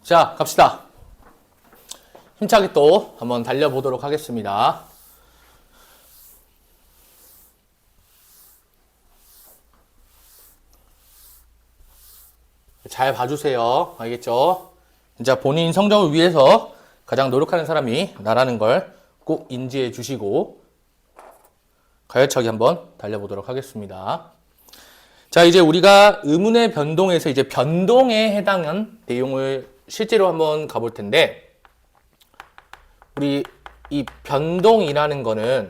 자, 갑시다. 힘차게 또 한번 달려보도록 하겠습니다. 잘 봐주세요. 알겠죠? 진짜 본인 성적을 위해서 가장 노력하는 사람이 나라는 걸 꼭 인지해 주시고 가열차게 한번 달려보도록 하겠습니다. 자, 이제 우리가 의문의 변동에서 이제 변동에 해당한 내용을 실제로 한번 가볼 텐데, 우리 이 변동이라는 거는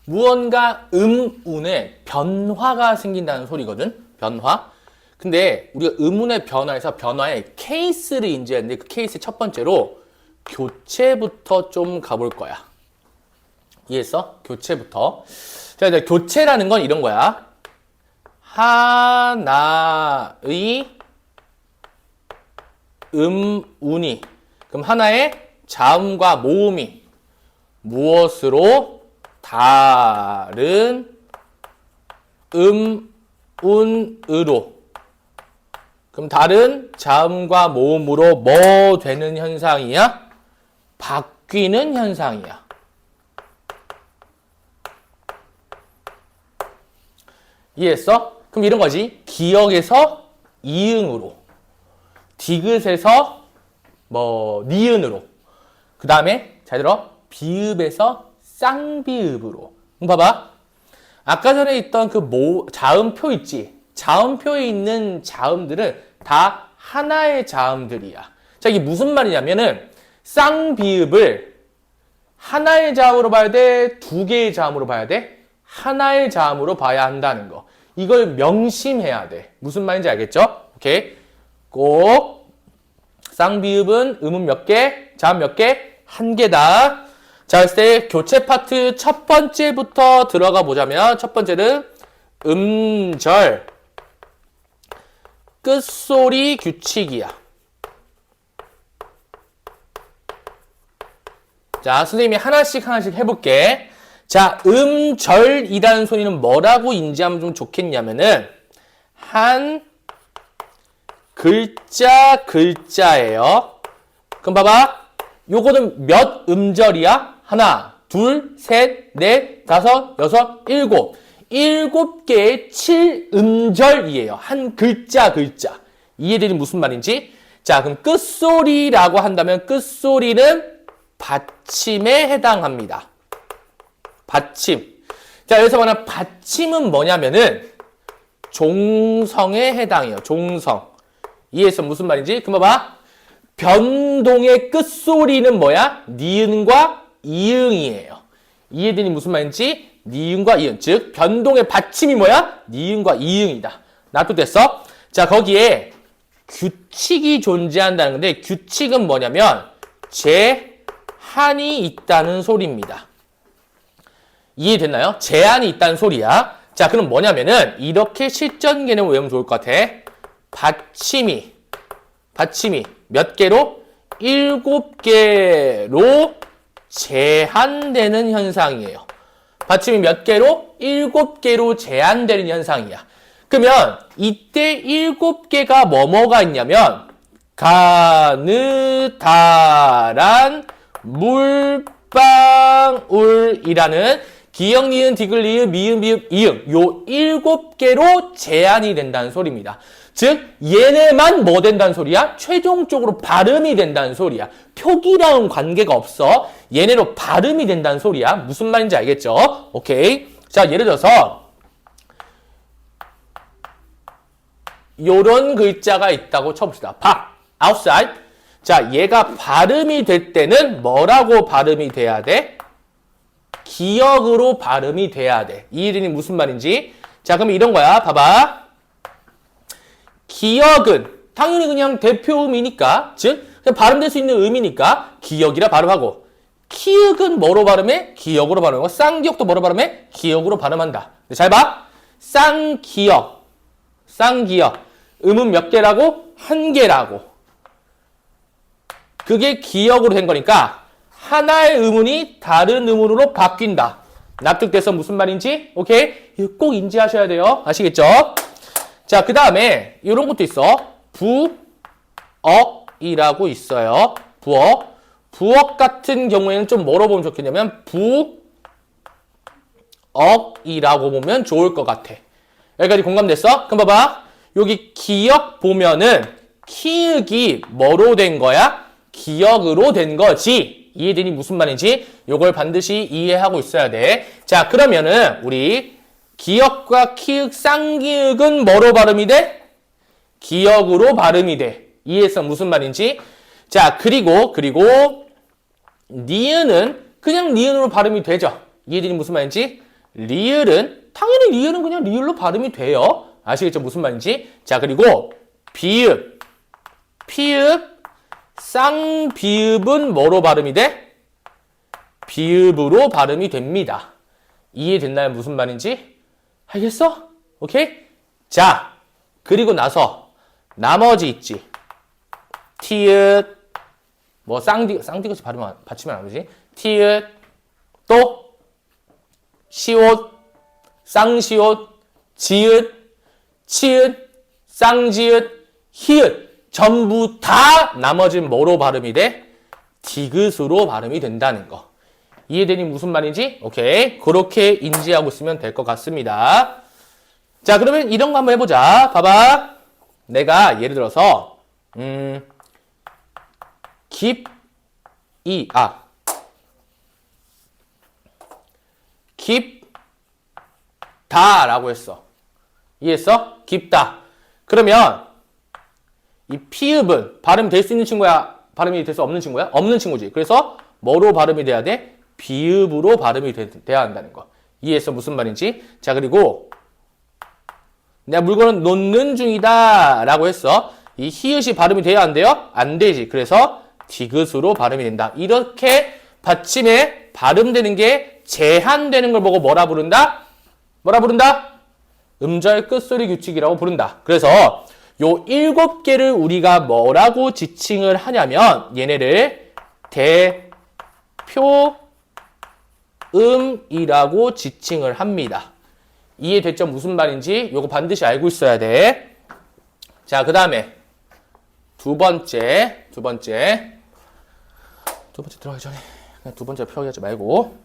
무언가 운의 변화가 생긴다는 소리거든. 변화. 근데 우리가 의문의 변화에서 변화의 케이스를 인지했는데, 그 케이스 첫 번째로 교체부터 좀 가볼 거야. 이해했어? 교체부터. 자, 이제 교체라는 건 이런 거야. 하나의 운이, 그럼 하나의 자음과 모음이 무엇으로 다른 운으로, 그럼 다른 자음과 모음으로 뭐 되는 현상이야? 바뀌는 현상이야. 이해했어? 그럼 이런 거지. 기역에서 이응으로, 디귿에서 니은으로, 그 다음에 잘 들어, 비읍에서 쌍비읍으로. 봐봐. 아까 전에 있던 그 자음표 있지? 자음표에 있는 자음들은 다 하나의 자음들이야. 자, 이게 무슨 말이냐면은 쌍비읍을 하나의 자음으로 봐야 돼? 두 개의 자음으로 봐야 돼? 하나의 자음으로 봐야 한다는 거. 이걸 명심해야 돼. 무슨 말인지 알겠죠? 오케이. 꼭 쌍비읍은 음은 몇 개? 자음 몇 개? 한 개다. 자, 그래서 교체 파트 첫 번째부터 들어가 보자면, 첫 번째는 음절 끝소리 규칙이야. 자, 선생님이 하나씩 하나씩 해볼게. 자, 음절이라는 소리는 뭐라고 인지하면 좀 좋겠냐면은, 한 글자예요. 그럼 봐봐. 요거는 몇 음절이야? 하나, 둘, 셋, 넷, 다섯, 여섯, 일곱. 7개의 7음절이에요. 한 글자. 이해되니 무슨 말인지? 자, 그럼 끝소리라고 한다면 끝소리는 받침에 해당합니다. 받침. 자, 여기서 말하는 받침은 뭐냐면은 종성에 해당해요. 종성. 이해해서 무슨 말인지? 그럼 봐봐. 변동의 끝소리는 뭐야? 니은과 이응이에요. 이해되니 무슨 말인지? 니은과 이응. 즉, 변동의 받침이 뭐야? 니은과 이응이다. 납득됐어? 자, 거기에 규칙이 존재한다는 건데, 규칙은 뭐냐면 제한이 있다는 소리입니다. 이해됐나요? 제한이 있다는 소리야. 자, 그럼 뭐냐면은 이렇게 실전 개념을 외우면 좋을 것 같아. 받침이 몇 개로? 7개로 제한되는 현상이에요. 받침이 몇 개로? 7개로 제한되는 현상이야. 그러면 이때 7개가 뭐가 있냐면 가느다란 물방울이라는 기역, 니은, 디귿, 리을, 미음, 비읍, 이응, 요 7개로 제한이 된다는 소리입니다. 즉 얘네만 뭐 된다는 소리야? 최종적으로 발음이 된다는 소리야. 표기랑은 관계가 없어. 얘네로 발음이 된다는 소리야. 무슨 말인지 알겠죠? 오케이. 자, 예를 들어서 요런 글자가 있다고 쳐봅시다. outside. 자, 얘가 발음이 될 때는 뭐라고 발음이 돼야 돼? 기역으로 발음이 돼야 돼. 이 이름이 무슨 말인지? 자, 그럼 이런 거야. 봐봐. 기역은 당연히 그냥 대표음이니까, 즉 그냥 발음될 수 있는 음이니까 기역이라 발음하고, 키읔은 뭐로 발음해? 기역으로 발음하고, 쌍기역도 뭐로 발음해? 기역으로 발음한다. 잘 봐. 쌍기역. 음은 몇 개라고? 한 개라고. 그게 기역으로 된 거니까 하나의 음운이 다른 음운으로 바뀐다. 납득돼서 무슨 말인지? 오케이? 이거 꼭 인지하셔야 돼요. 아시겠죠? 자, 그 다음에 이런 것도 있어. 부억이라고 있어요. 부억. 부억 같은 경우에는 좀 뭐로 보면 좋겠냐면 부억이라고 보면 좋을 것 같아. 여기까지 공감됐어? 그럼 봐봐. 여기 기역 보면은 키읔이 뭐로 된 거야? 기역으로 된 거지. 이해되니 무슨 말인지? 요걸 반드시 이해하고 있어야 돼. 자, 그러면은 우리 기역과 키읔, 쌍기역은 뭐로 발음이 돼? 기역으로 발음이 돼. 이해했어? 무슨 말인지? 자, 그리고 니은은 그냥 니은으로 발음이 되죠. 이해되니 무슨 말인지? 당연히 리을은 그냥 리을로 발음이 돼요. 아시겠죠? 무슨 말인지? 자, 그리고 비읍, 피읍, 쌍비읍은 뭐로 발음이 돼? 비읍으로 발음이 됩니다. 이해됐나요? 무슨 말인지? 알겠어? 오케이? 자, 그리고 나서 나머지 있지. 티읕, 뭐 쌍디귿이 받치면 안 되지. 티읕, 또 시옷, 쌍시옷, 지읒, 치읒, 쌍지읒, 히읗 전부 다 나머지는 뭐로 발음이 돼? 디귿으로 발음이 된다는 거. 이해되니 무슨 말인지? 오케이. 그렇게 인지하고 있으면 될 것 같습니다. 자, 그러면 이런 거 한번 해보자. 봐봐. 내가 예를 들어서 깊다라고 했어. 이해했어? 깊다. 그러면 이 피읍은 발음될 수 있는 친구야? 발음이 될 수 없는 친구야? 없는 친구지. 그래서 뭐로 발음이 돼야 돼? 비읍으로 발음이 돼야 한다는 거. 이해했어? 무슨 말인지? 자, 그리고 내가 물건을 놓는 중이다 라고 했어. 이 히읗이 발음이 돼야 안 돼요? 안 되지. 그래서 디귿으로 발음이 된다. 이렇게 받침에 발음되는 게 제한되는 걸 보고 뭐라 부른다? 뭐라 부른다? 음절 끝소리 규칙이라고 부른다. 그래서 요 7개를 우리가 뭐라고 지칭을 하냐면 얘네를 대표음이라고 지칭을 합니다. 이해됐죠? 무슨 말인지 요거 반드시 알고 있어야 돼. 자, 그 다음에 두 번째 들어가기 전에 그냥 두 번째 표기하지 말고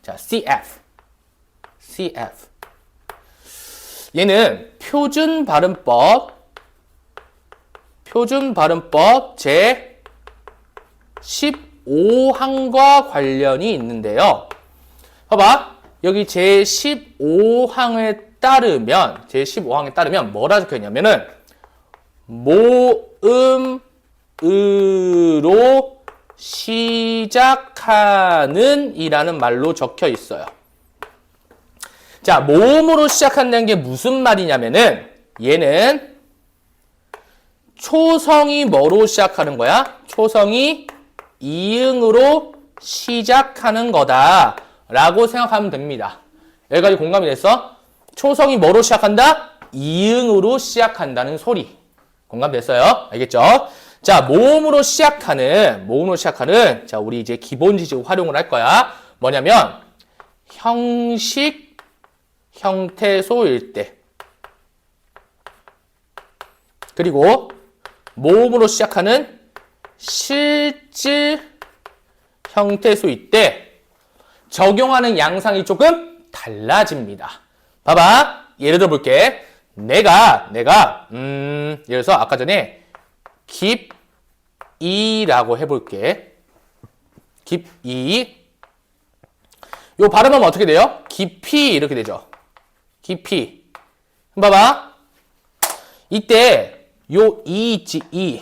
자, CF 얘는 표준 발음법 제 15항과 관련이 있는데요. 봐봐. 여기 제 15항에 따르면 뭐라 적혀 있냐면은 모음으로 시작하는 이라는 말로 적혀 있어요. 자, 모음으로 시작한다는 게 무슨 말이냐면은 얘는 초성이 뭐로 시작하는 거야? 초성이 이응으로 시작하는 거다 라고 생각하면 됩니다. 여기까지 공감이 됐어? 초성이 뭐로 시작한다? 이응으로 시작한다는 소리. 공감됐어요? 알겠죠? 자, 모음으로 시작하는 자, 우리 이제 기본 지식 활용을 할 거야. 뭐냐면 형식 형태소일 때, 그리고 모음으로 시작하는 실질 형태소일 때 적용하는 양상이 조금 달라집니다. 봐봐. 예를 들어 볼게. 내가 예를 들어서 아까 전에 깊이라고 해볼게. 깊이. 요 발음하면 어떻게 돼요? 깊이 이렇게 되죠. 깊이. 봐봐. 이때 요 이 있지, 이.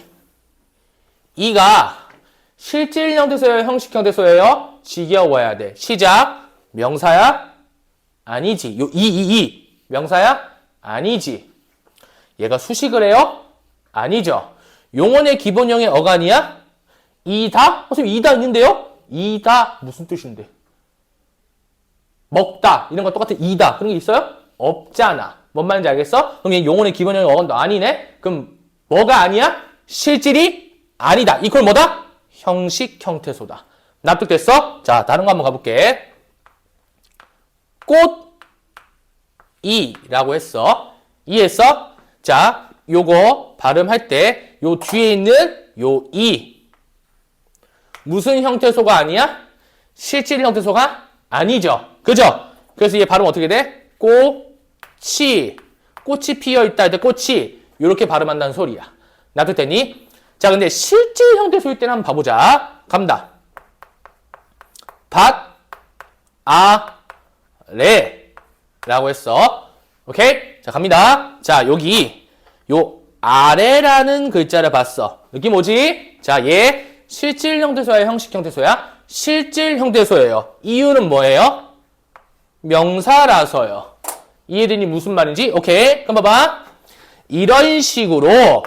이가 실질 형태소예요? 형식 형태소예요? 지겨워야 돼. 시작. 명사야? 아니지. 요 이. 명사야? 아니지. 얘가 수식을 해요? 아니죠. 용언의 기본형의 어간이야? 이다? 선생님 이다 있는데요? 이다 무슨 뜻인데? 먹다 이런 거 똑같아. 이다 그런 게 있어요? 없잖아. 뭔 말인지 알겠어? 그럼 얘 용언의 기본형의 어간도 아니네? 그럼 뭐가 아니야? 실질이 아니다. 이퀄 뭐다? 형식 형태소다. 납득됐어? 자, 다른 거 한번 가볼게. 꽃이라고 했어. 이해했어? 자, 요거 발음할 때 요 뒤에 있는 요 이. 무슨 형태소가 아니야? 실질 형태소가 아니죠. 그죠? 그래서 얘 발음 어떻게 돼? 꽃이. 꽃이 피어있다 할 때 꽃이. 요렇게 발음한다는 소리야. 놔둘 테니? 자, 근데 실질 형태소일 때는 한번 봐보자. 갑니다. 밭, 아, 레. 라고 했어. 오케이? 자, 갑니다. 자, 여기, 요, 아래라는 글자를 봤어. 느낌 오지? 자, 얘, 실질 형태소야, 형식 형태소야? 실질 형태소예요. 이유는 뭐예요? 명사라서요. 이해되니 무슨 말인지? 오케이. 그럼 봐봐. 이런 식으로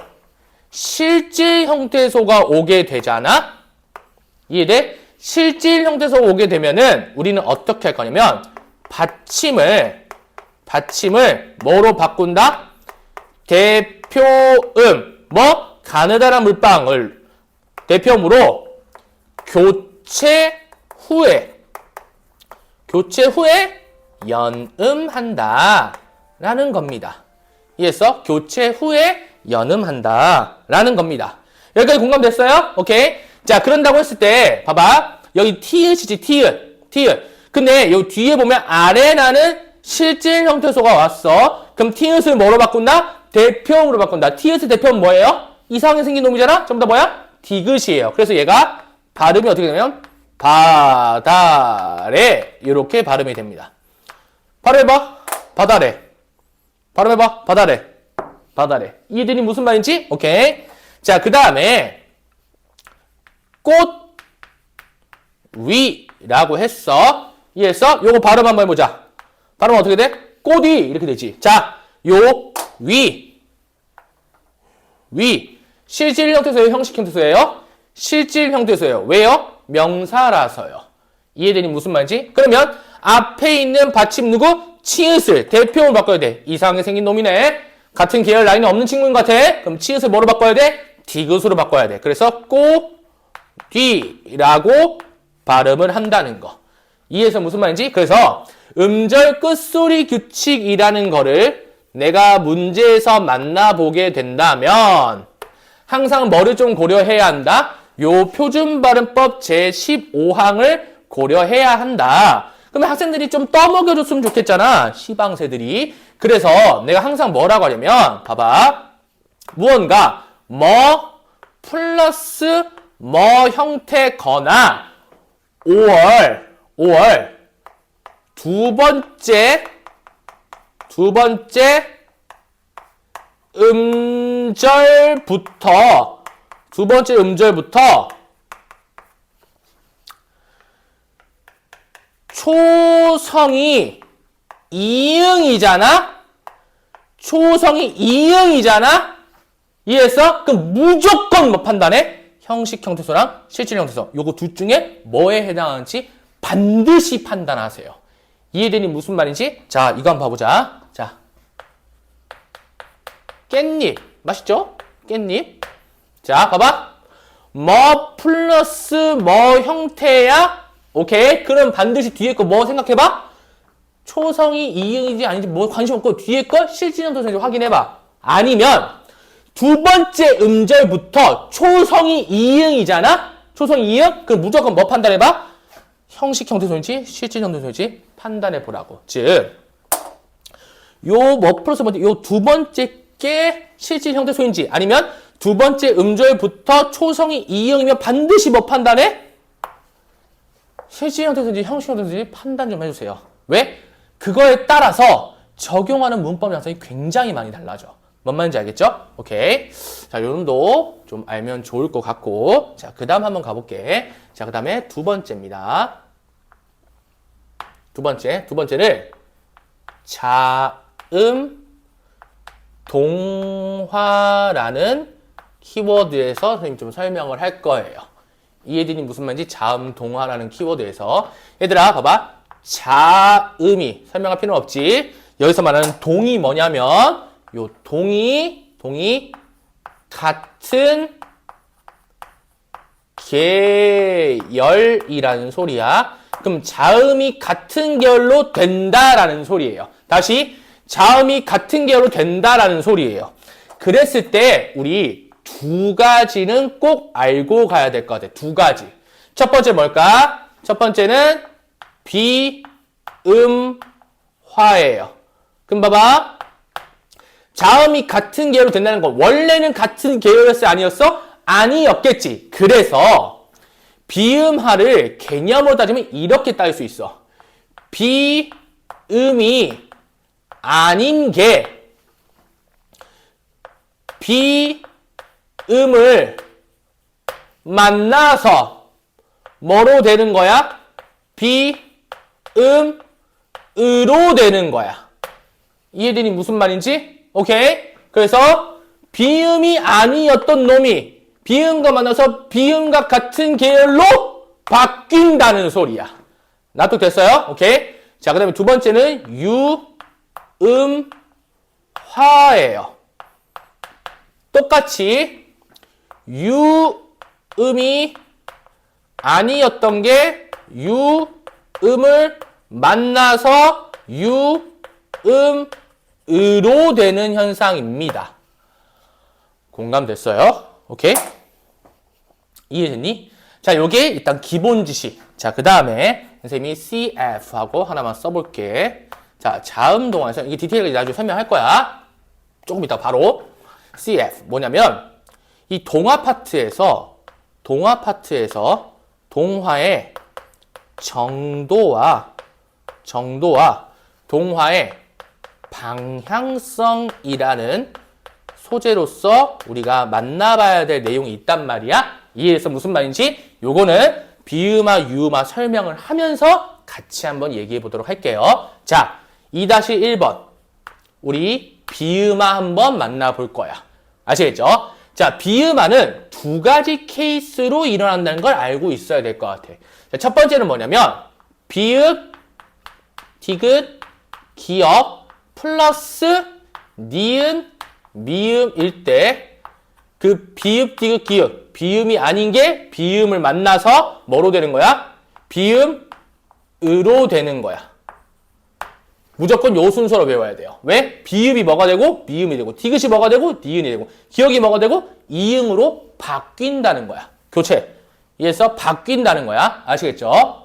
실질 형태소가 오게 되잖아? 이해돼? 실질 형태소가 오게 되면은 우리는 어떻게 할 거냐면 받침을 뭐로 바꾼다? 대표음, 뭐? 가느다란 물방울 대표음으로 교체 후에 연음한다 라는 겁니다. 이해했어? 교체 후에 연음한다 라는 겁니다. 여기까지 공감됐어요? 오케이. 자, 그런다고 했을 때 봐봐. 여기 티읕이지, 티읕. 근데 여기 뒤에 보면 아래라는 실질 형태소가 왔어. 그럼 티읕을 뭐로 바꾼다? 대표음으로 바꾼다. 티읕의 대표음 뭐예요? 이상하게 생긴 놈이잖아? 전부 다 뭐야? 디귿이에요. 그래서 얘가 발음이 어떻게 되냐면 바다래 이렇게 발음이 됩니다. 발음해봐. 바다래. 발음해봐. 바다래. 이해되니 무슨 말인지? 오케이. 자, 그 다음에 꽃 위라고 했어. 이해했어? 요거 발음 한번 해보자. 발음 어떻게 돼? 꽃이 이렇게 되지. 자, 요 위. 실질 형태소예요? 형식 형태소예요? 실질 형태소예요. 왜요? 명사라서요. 이해되니 무슨 말인지? 그러면 앞에 있는 받침 누구? 치읓을 대표음으로 바꿔야 돼. 이상하게 생긴 놈이네. 같은 계열 라인이 없는 친구인 것 같아. 그럼 치읓을 뭐로 바꿔야 돼? 디귿으로 바꿔야 돼. 그래서 꼬뒤라고 발음을 한다는 거. 이해해서 무슨 말인지? 그래서 음절 끝소리 규칙이라는 거를 내가 문제에서 만나보게 된다면 항상 뭐를 좀 고려해야 한다? 요 표준발음법 제15항을 고려해야 한다. 그러면 학생들이 좀 떠먹여줬으면 좋겠잖아. 시방새들이. 그래서 내가 항상 뭐라고 하냐면 봐봐. 무언가 뭐 플러스 뭐 형태거나 5월 두 번째 음절부터 초성이 이응이잖아? 이해했어? 그럼 무조건 뭐 판단해? 형식 형태소랑 실질 형태소. 요거 둘 중에 뭐에 해당하는지 반드시 판단하세요. 이해되니 무슨 말인지? 자, 이거 한번 봐보자. 자, 깻잎. 맛있죠? 깻잎. 자, 봐봐. 뭐 플러스 뭐 형태야? 오케이. 그럼 반드시 뒤에 거 뭐 생각해봐? 초성이 이응인지 아닌지 뭐 관심 없고 뒤에 거 실질 형태소인지 확인해봐. 아니면 두 번째 음절부터 초성이 이응이잖아? 초성이 이응? 그럼 무조건 뭐 판단해봐? 형식 형태소인지 실질 형태소인지 판단해보라고. 즉, 요 뭐 플러스 뭐지? 요 두 번째 게 실질 형태소인지 아니면 두 번째 음절부터 초성이 이응이면 반드시 뭐 판단해? 실질 형태소인지 형식 형태소인지 판단 좀 해주세요. 왜? 그거에 따라서 적용하는 문법 양상이 굉장히 많이 달라져. 뭔 말인지 알겠죠? 오케이. 자, 요 정도 좀 알면 좋을 것 같고. 자, 그 다음 한번 가볼게. 자, 그 다음에 두 번째입니다. 두 번째를 자음 동화라는 키워드에서 선생님 좀 설명을 할 거예요. 이해되니 무슨 말인지 자음 동화라는 키워드에서. 얘들아, 봐봐. 자음이 설명할 필요는 없지. 여기서 말하는 동이 뭐냐면 요 동이 같은 계열이라는 소리야. 그럼 자음이 같은 계열로 된다라는 소리예요. 다시 자음이 같은 계열로 된다라는 소리예요. 그랬을 때 우리 두 가지는 꼭 알고 가야 될 것 같아. 두 가지. 첫 번째 뭘까? 첫 번째는 비음화예요. 그럼 봐봐. 자음이 같은 계열로 된다는 건 원래는 같은 계열이었어? 아니었어? 아니었겠지. 그래서 비음화를 개념으로 따지면 이렇게 따질 수 있어. 비음이 아닌 게 비음을 만나서 뭐로 되는 거야? 비음으로 되는 거야. 이해되니 무슨 말인지? 오케이? 그래서 비음이 아니었던 놈이 비음과 만나서 비음과 같은 계열로 바뀐다는 소리야. 납득됐어요? 오케이? 자, 그 다음에 두 번째는 유음화예요. 똑같이 유음이 아니었던 게 유음을 만나서 유음으로 되는 현상입니다. 공감됐어요? 오케이? 이해됐니? 자, 요게 일단 기본 지식. 자, 그 다음에 선생님이 CF하고 하나만 써볼게. 자, 자음 동화에서 이게 디테일하게 나중에 설명할 거야. 조금 이따 바로. CF 뭐냐면 이 동화 파트에서 동화의 정도와 동화의 방향성이라는 소재로서 우리가 만나봐야 될 내용이 있단 말이야. 이해해서 무슨 말인지 요거는 비음화, 유음화 설명을 하면서 같이 한번 얘기해 보도록 할게요. 자, 2-1번 우리 비음화 한번 만나볼 거야. 아시겠죠? 자, 비음화는 두 가지 케이스로 일어난다는 걸 알고 있어야 될 것 같아. 자, 첫 번째는 뭐냐면 비읍, 디귿, 기역 플러스 니은, 미음일 때 그 비읍, 디귿, 기역 비음이 아닌 게 비음을 만나서 뭐로 되는 거야? 비음으로 되는 거야. 무조건 요 순서로 외워야 돼요. 왜? 비읍이 뭐가 되고 미음이 되고 디귿이 뭐가 되고 니은이 되고 기역이 뭐가 되고 이응으로 바뀐다는 거야. 교체. 이래서 바뀐다는 거야. 아시겠죠?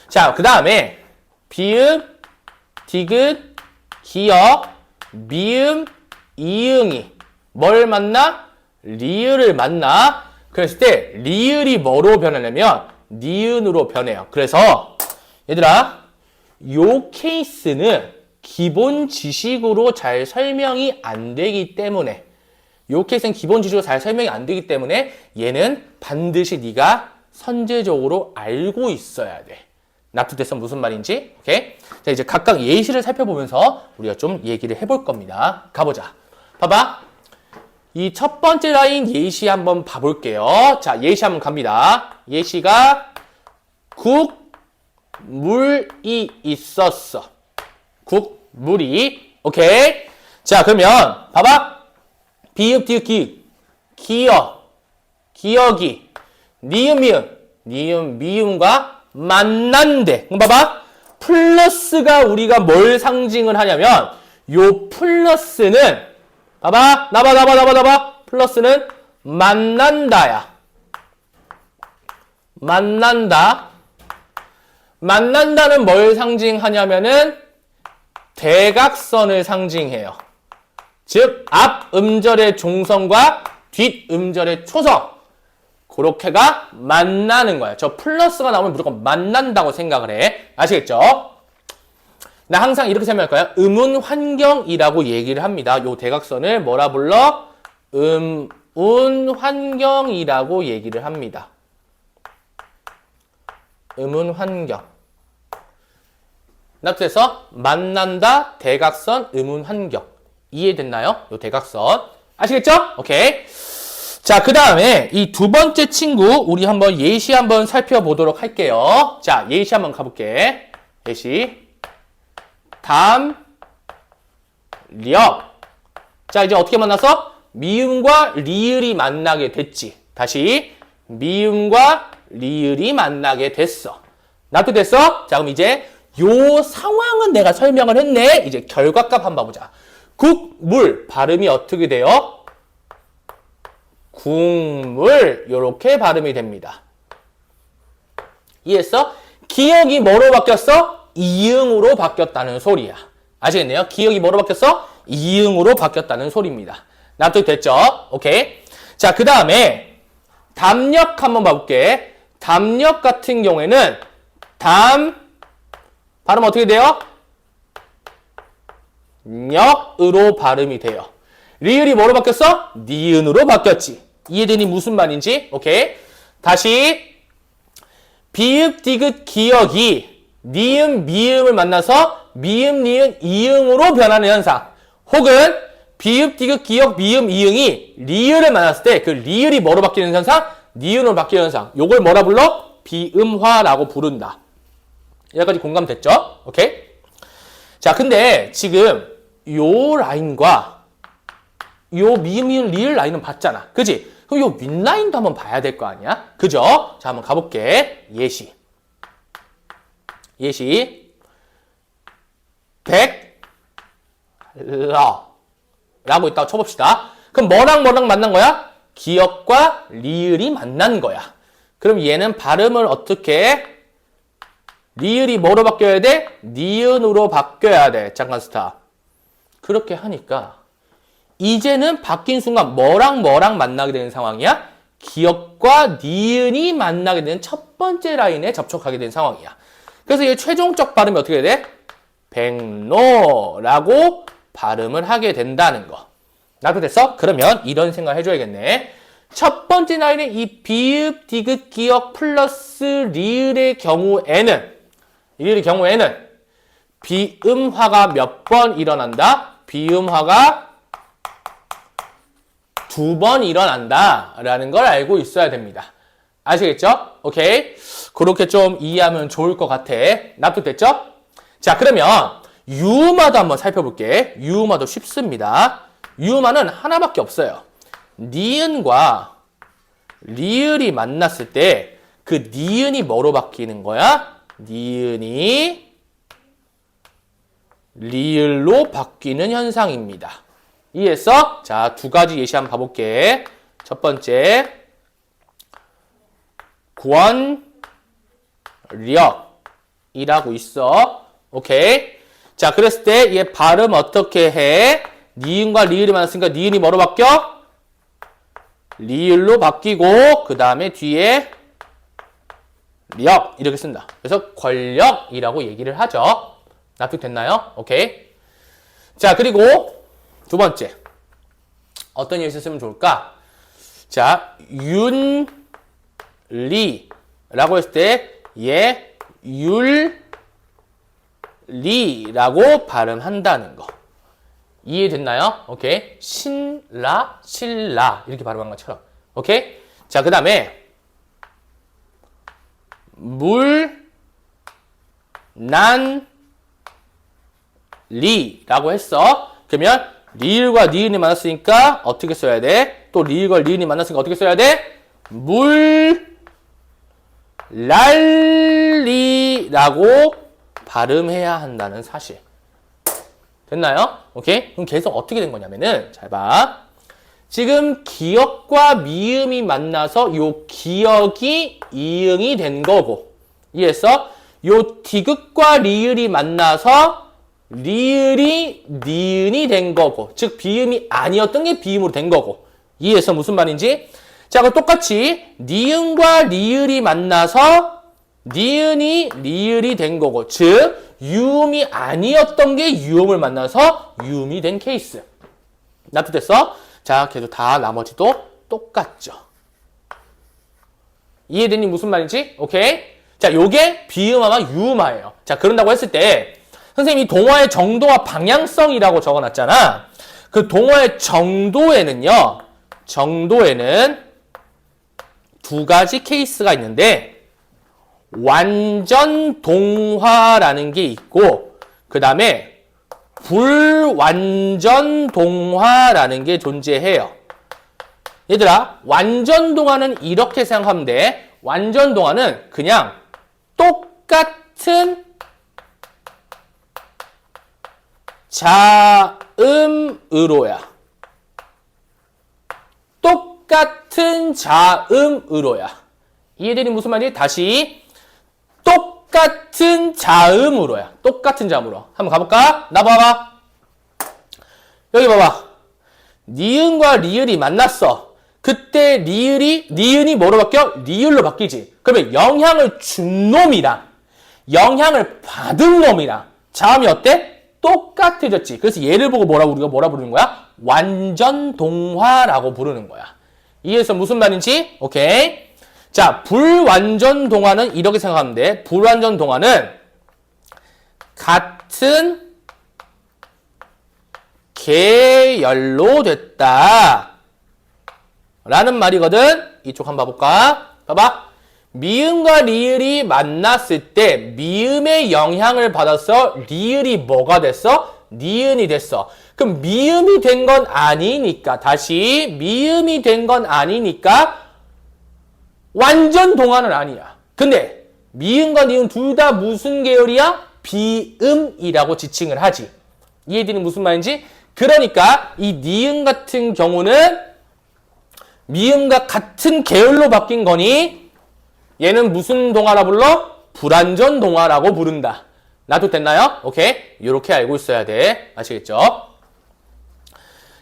자, 그 다음에 비읍, 디귿, 기역, 미음, 이응이 뭘 만나? 리을을 만나. 그랬을 때 리을이 뭐로 변하냐면 니은으로 변해요. 그래서 얘들아 요 케이스는 기본 지식으로 잘 설명이 안 되기 때문에 요 케이스는 기본 지식으로 잘 설명이 안 되기 때문에 얘는 반드시 네가 선제적으로 알고 있어야 돼. 납득됐어? 무슨 말인지? 오케이? 자, 이제 각각 예시를 살펴보면서 우리가 좀 얘기를 해볼 겁니다. 가보자. 봐봐. 이 첫 번째 라인 예시 한번 봐볼게요. 자, 예시 한번 갑니다. 예시가 물이 있었어. 물이. 오케이. 자, 그러면 봐봐. 비읍, 디귿, 기역이 니은, 미음과 만난대. 그럼 봐봐. 플러스가 우리가 뭘 상징을 하냐면 요 플러스는 봐봐. 나봐. 플러스는 만난다야. 만난다는 뭘 상징하냐면은 대각선을 상징해요. 즉, 앞 음절의 종성과 뒷 음절의 초성. 그렇게가 만나는 거야. 저 플러스가 나오면 무조건 만난다고 생각을 해. 아시겠죠? 나 항상 이렇게 설명할 거야. 음운 환경이라고 얘기를 합니다. 요 대각선을 뭐라 불러? 음운 환경이라고 얘기를 합니다. 음운 환경. 납득해서 만난다, 대각선, 음운 환경. 이해됐나요? 요 대각선. 아시겠죠? 오케이. 자, 그 다음에 이 두 번째 친구 우리 한번 예시 한번 살펴보도록 할게요. 자, 예시 한번 가볼게. 예시. 담력. 자, 이제 어떻게 만나서? 미음과 리을이 만나게 됐지. 다시. 미음과 리을이 만나게 됐어. 납득됐어? 자, 그럼 이제 요 상황은 내가 설명을 했네. 이제 결과값 한번 봐보자. 국물 발음이 어떻게 돼요? 국물 요렇게 발음이 됩니다. 이해했어? 기역이 뭐로 바뀌었어? 이응으로 바뀌었다는 소리야. 아시겠네요? 기역이 뭐로 바뀌었어? 이응으로 바뀌었다는 소리입니다. 납득됐죠? 오케이. 자, 그 다음에 담력 한번 봐볼게. 담력 같은 경우에는 발음 어떻게 돼요? 력으로 발음이 돼요. 리을이 뭐로 바뀌었어? 니은으로 바뀌었지. 이해되니 무슨 말인지? 오케이. 다시 비읍, 디귿, 기역이 니은, 미음을 만나서 미음, 니은, 이응으로 변하는 현상. 혹은 비읍, 디귿, 기역, 미음, 이응이 리을을 만났을 때 그 리을이 뭐로 바뀌는 현상? 니은으로 바뀌는 현상. 요걸 뭐라 불러? 비음화라고 부른다. 여기까지 공감됐죠? 오케이? 자, 근데 지금 요 라인과 요 미음, 이응, 리을 라인은 봤잖아. 그지? 그럼 요 윗라인도 한번 봐야 될 거 아니야? 그죠? 자, 한번 가볼게. 예시. 라고 있다고 쳐봅시다. 그럼 뭐랑 만난 거야? 기역과 리을이 만난 거야. 그럼 얘는 발음을 어떻게? 리을이 뭐로 바뀌어야 돼? 니은으로 바뀌어야 돼. 잠깐 스탑. 그렇게 하니까 이제는 바뀐 순간 뭐랑 만나게 되는 상황이야? 기역과 니은이 만나게 되는 첫 번째 라인에 접촉하게 된 상황이야. 그래서 얘 최종적 발음이 어떻게 돼? 백로라고 발음을 하게 된다는 거. 납득됐어? 그러면 이런 생각 해줘야겠네. 첫 번째 라인에 이 비읍, 디귿, 기역 플러스 리을의 경우에는 비음화가 몇 번 일어난다? 비음화가 2번 일어난다 라는 걸 알고 있어야 됩니다. 아시겠죠? 오케이. 그렇게 좀 이해하면 좋을 것 같아. 납득됐죠? 자, 그러면 유음화도 한번 살펴볼게. 유음화도 쉽습니다. 유음화는 하나밖에 없어요. 니은과 리을이 만났을 때 그 니은이 뭐로 바뀌는 거야? 니은이 리을로 바뀌는 현상입니다. 이해했어? 자, 두 가지 예시 한번 봐볼게. 첫 번째, 권력이라고 있어. 오케이. 자, 그랬을 때 얘 발음 어떻게 해? 니은과 리을이 만났으니까 니은이 뭐로 바뀌어? 리을로 바뀌고 그 다음에 뒤에 력 이렇게 쓴다. 그래서 권력이라고 얘기를 하죠. 납득됐나요? 오케이. 자, 그리고 두 번째 어떤 예시 쓰면 좋을까? 자, 윤리라고 했을 때 얘 율리라고 발음한다는 거. 이해됐나요? 오케이. 신라, 이렇게 발음한 것처럼. 오케이. 자, 그 다음에 리라고 했어. 그러면 리을과 니은이 만났으니까 어떻게 써야 돼? 또 리을과 리은이 만났으니까 어떻게 써야 돼? 랄리라고 발음해야 한다는 사실. 됐나요? 오케이? 그럼 계속 어떻게 된 거냐면은, 잘 봐. 지금 기역과 미음이 만나서 요 기역이 이응이 된 거고, 이해했어? 요 디귿과 리을이 만나서 리을이 니은이 된 거고, 즉 비음이 아니었던 게 비음으로 된 거고. 이해했어? 무슨 말인지? 자, 그럼 똑같이 니은과 리을이 만나서 니은이 리을이 된 거고, 즉 유음이 아니었던 게 유음을 만나서 유음이 된 케이스. 납득됐어? 자, 계속 다 나머지도 똑같죠. 이해되니 무슨 말인지? 오케이? 자, 요게 비음화와 유음화예요. 자, 그런다고 했을 때 선생님이 동화의 정도와 방향성이라고 적어놨잖아. 그 동화의 정도에는 두 가지 케이스가 있는데 완전 동화라는 게 있고 그 다음에 불완전 동화라는 게 존재해요. 얘들아, 완전 동화는 이렇게 생각하면 돼. 완전 동화는 그냥 똑같은 자음으로야. 똑같은 자음으로야. 이해되니 무슨 말인지 다시 똑같은 자음으로야. 똑같은 자음으로. 한번 가볼까? 나 봐봐. 여기 봐봐. 니은과 리을이 만났어. 그때 니은이 뭐로 바뀌어? 리을로 바뀌지. 그러면 영향을 준 놈이랑 영향을 받은 놈이랑 자음이 어때? 똑같아졌지. 그래서 얘를 보고 우리가 뭐라 부르는 거야? 완전 동화라고 부르는 거야. 이해해서 무슨 말인지? 오케이. 자, 불완전 동화는 이렇게 생각하면 돼. 불완전 동화는 같은 계열로 됐다 라는 말이거든. 이쪽 한번 봐볼까? 봐봐. 미음과 리을이 만났을 때 미음의 영향을 받아서 리을이 뭐가 됐어? 니은이 됐어. 그럼 미음이 된 건 아니니까 다시 미음이 된 건 아니니까 완전 동화는 아니야. 근데 미음과 니은 둘 다 무슨 계열이야? 비음이라고 지칭을 하지. 이해되니 무슨 말인지? 그러니까 이 니은 같은 경우는 미음과 같은 계열로 바뀐 거니 얘는 무슨 동화라 불러? 불완전 동화라고 부른다. 나도 됐나요? 오케이. 이렇게 알고 있어야 돼. 아시겠죠?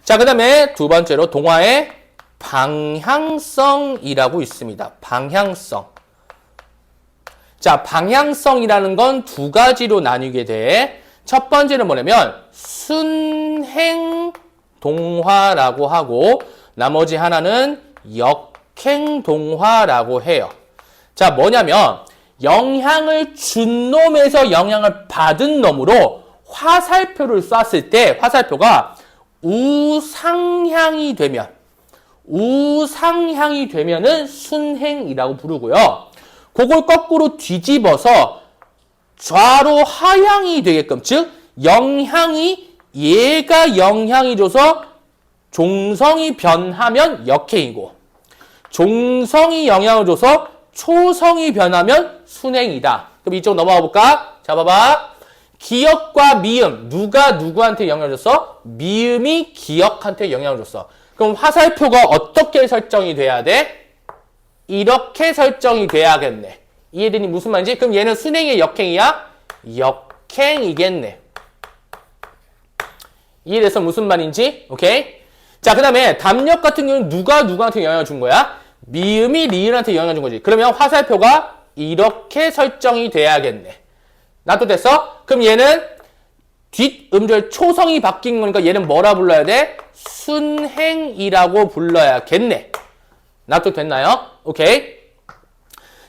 자, 그 다음에 두 번째로 동화의 방향성이라고 있습니다. 방향성. 자, 방향성이라는 건 두 가지로 나뉘게 돼. 첫 번째는 뭐냐면 순행 동화라고 하고 나머지 하나는 역행 동화라고 해요. 자, 뭐냐면 영향을 준 놈에서 영향을 받은 놈으로 화살표를 쐈을 때 화살표가 우상향이 되면은 순행이라고 부르고요. 그걸 거꾸로 뒤집어서 좌로 하향이 되게끔, 즉 얘가 영향이 줘서 종성이 변하면 역행이고 종성이 영향을 줘서 초성이 변하면 순행이다. 그럼 이쪽 넘어가 볼까? 자, 봐봐. 기역과 미음, 누가 누구한테 영향을 줬어? 미음이 기역한테 영향을 줬어. 그럼 화살표가 어떻게 설정이 돼야 돼? 이렇게 설정이 돼야겠네. 이해되니 무슨 말인지? 그럼 얘는 순행이야, 역행이야? 역행이겠네. 이해돼서 무슨 말인지? 오케이? 자, 그 다음에 담력 같은 경우는 누가 누구한테 영향을 준 거야? 미음이 리을한테 영향을 준 거지. 그러면 화살표가 이렇게 설정이 돼야겠네. 나도 됐어? 그럼 얘는 뒷음절 초성이 바뀐 거니까 얘는 뭐라 불러야 돼? 순행이라고 불러야겠네. 나도 됐나요? 오케이.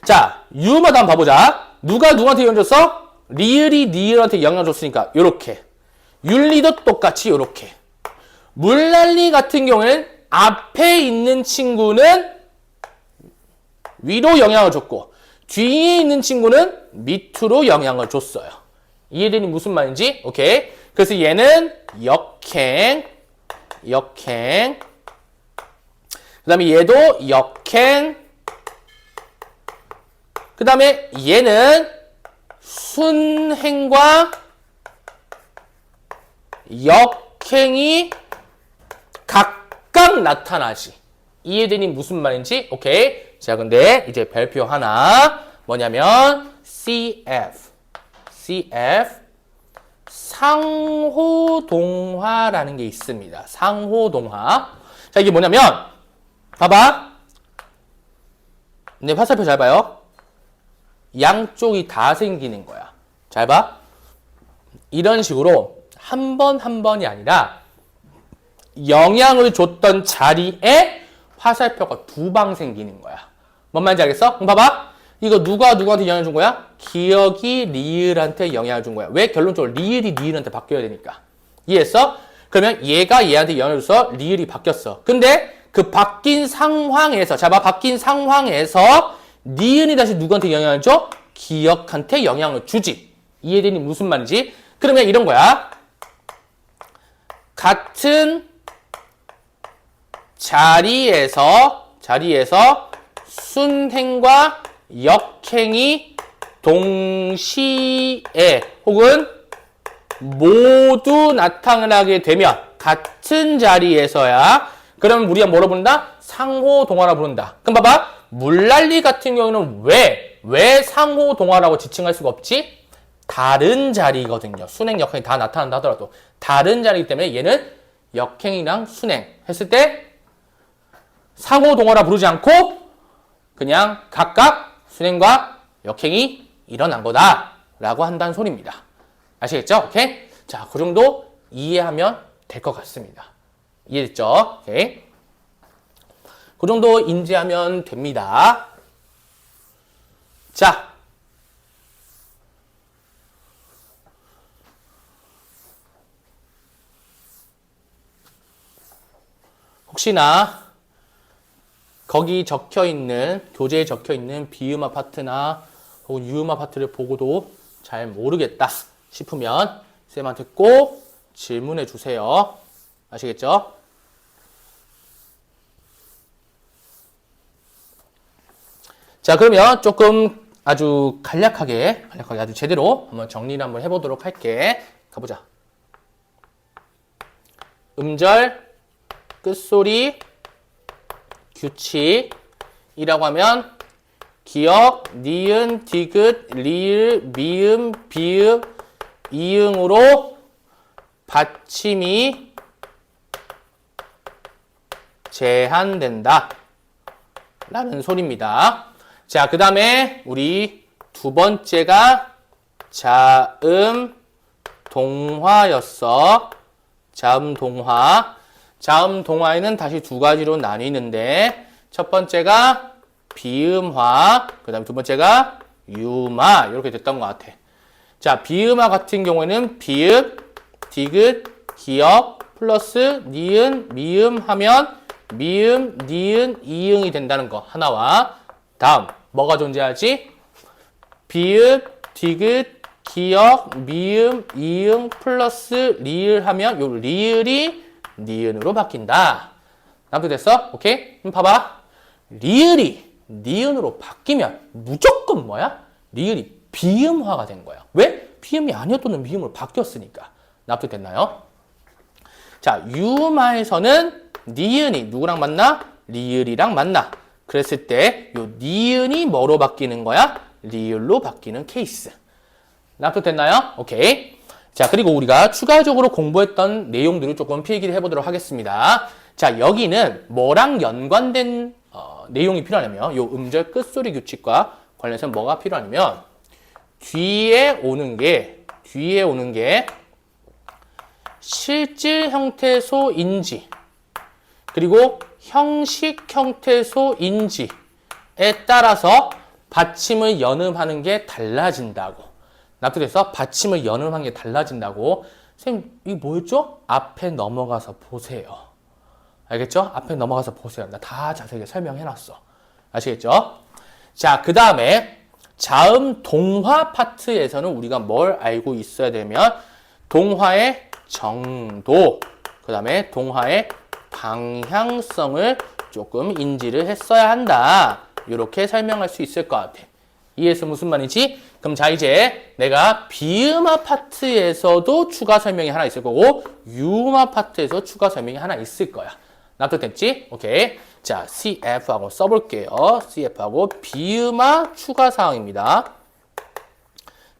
자, 유마다 한번 봐보자. 누가 누구한테 영향 줬어? 리을이 니을한테 영향 줬으니까 요렇게. 윤리도 똑같이 요렇게. 물난리 같은 경우에는 앞에 있는 친구는 위로 영향을 줬고 뒤에 있는 친구는 밑으로 영향을 줬어요. 이해되니 무슨 말인지? 오케이. 그래서 얘는 역행. 그 다음에 얘도 역행. 그 다음에 얘는 순행과 역행이 각각 나타나지. 이해되니 무슨 말인지? 오케이. 자, 근데 이제 별표 하나. 뭐냐면 CF. 상호동화라는 게 있습니다. 상호동화. 자, 이게 뭐냐면 봐봐. 네, 화살표 잘 봐요. 양쪽이 다 생기는 거야. 잘 봐. 이런 식으로 한 번 한 번이 아니라 영향을 줬던 자리에 화살표가 두 방 생기는 거야. 뭔 말인지 알겠어? 그럼 봐봐. 이거 누가 누구한테 영향을 준 거야? 기역이 리을한테 영향을 준 거야. 왜? 결론적으로 리을이 니을한테 바뀌어야 되니까. 이해했어? 그러면 얘가 얘한테 영향을 줘서 리을이 바뀌었어. 근데 그 바뀐 상황에서, 자 봐, 바뀐 상황에서 니은이 다시 누구한테 영향을 줘? 기역한테 영향을 주지. 이해되니 무슨 말인지? 그러면 이런 거야. 같은 자리에서 순행과 역행이 동시에 혹은 모두 나타나게 되면 같은 자리에서야. 그러면 우리가 뭐로 부른다? 상호 동화라 부른다. 그럼 봐봐. 물난리 같은 경우는 왜 상호 동화라고 지칭할 수가 없지? 다른 자리거든요. 순행, 역행이 다 나타난다 하더라도 다른 자리이기 때문에 얘는 역행이랑 순행 했을 때 상호 동화라 부르지 않고 그냥 각각 순행과 역행이 일어난 거다라고 한다는 소리입니다. 아시겠죠? 오케이? 자, 그 정도 이해하면 될 것 같습니다. 이해됐죠? 오케이? 그 정도 인지하면 됩니다. 자, 혹시나 거기 적혀있는, 교재에 적혀있는 비음화 파트나 혹은 유음화 파트를 보고도 잘 모르겠다 싶으면 쌤한테 꼭 질문해 주세요. 아시겠죠? 자, 그러면 조금 아주 간략하게 아주 제대로 한번 정리를 한번 해보도록 할게. 가보자. 음절, 끝소리, 규칙이라고 하면 기역, 니은, 디귿, 리을, 미음, 비읍, 이응으로 받침이 제한된다 라는 소리입니다. 자, 그 다음에 우리 두 번째가 자음 동화였어. 자음 동화. 자음 동화에는 다시 두 가지로 나뉘는데 첫 번째가 비음화, 그 다음에 두 번째가 유음화 이렇게 됐던 것 같아. 자, 비음화 같은 경우에는 비읍, 디귿, 기역, 플러스 니은, 미음 하면 미음, 니은, 이응이 된다는 거 하나와 다음 뭐가 존재하지? 비읍, 디귿, 기역, 미음, 이응, 플러스 리을 하면 요 리을이 니은으로 바뀐다. 남도 됐어? 오케이? 그럼 봐봐. 리을이 니은으로 바뀌면 무조건 뭐야? 리을이 비음화가 된 거야. 왜? 비음이 아니었던 미음으로 바뀌었으니까. 납득됐나요? 자, 유음화에서는 니은이 누구랑 만나? 리을이랑 만나. 그랬을 때 요 니은이 뭐로 바뀌는 거야? 리을로 바뀌는 케이스. 납득됐나요? 오케이. 자, 그리고 우리가 추가적으로 공부했던 내용들을 조금 필기를 해보도록 하겠습니다. 자, 여기는 뭐랑 연관된 내용이 필요하냐면 요 음절 끝소리 규칙과 관련해서 뭐가 필요하냐면 뒤에 오는 게 실질 형태소 인지 그리고 형식 형태소 인지에 따라서 받침을 연음하는 게 달라진다고. 납득돼서 받침을 연음하는 게 달라진다고. 선생님, 이게 뭐였죠? 앞에 넘어가서 보세요. 알겠죠? 앞에 넘어가서 보세요. 나 다 자세하게 설명해놨어. 아시겠죠? 자, 그 다음에 자음 동화 파트에서는 우리가 뭘 알고 있어야 되면 동화의 정도, 그 다음에 동화의 방향성을 조금 인지를 했어야 한다. 이렇게 설명할 수 있을 것 같아. 이해해서 무슨 말인지? 그럼 자, 이제 내가 비음화 파트에서도 추가 설명이 하나 있을 거고 유음화 파트에서 추가 설명이 하나 있을 거야. 납득됐지? 오케이. 자, CF하고 써볼게요. CF하고 비음화 추가 사항입니다.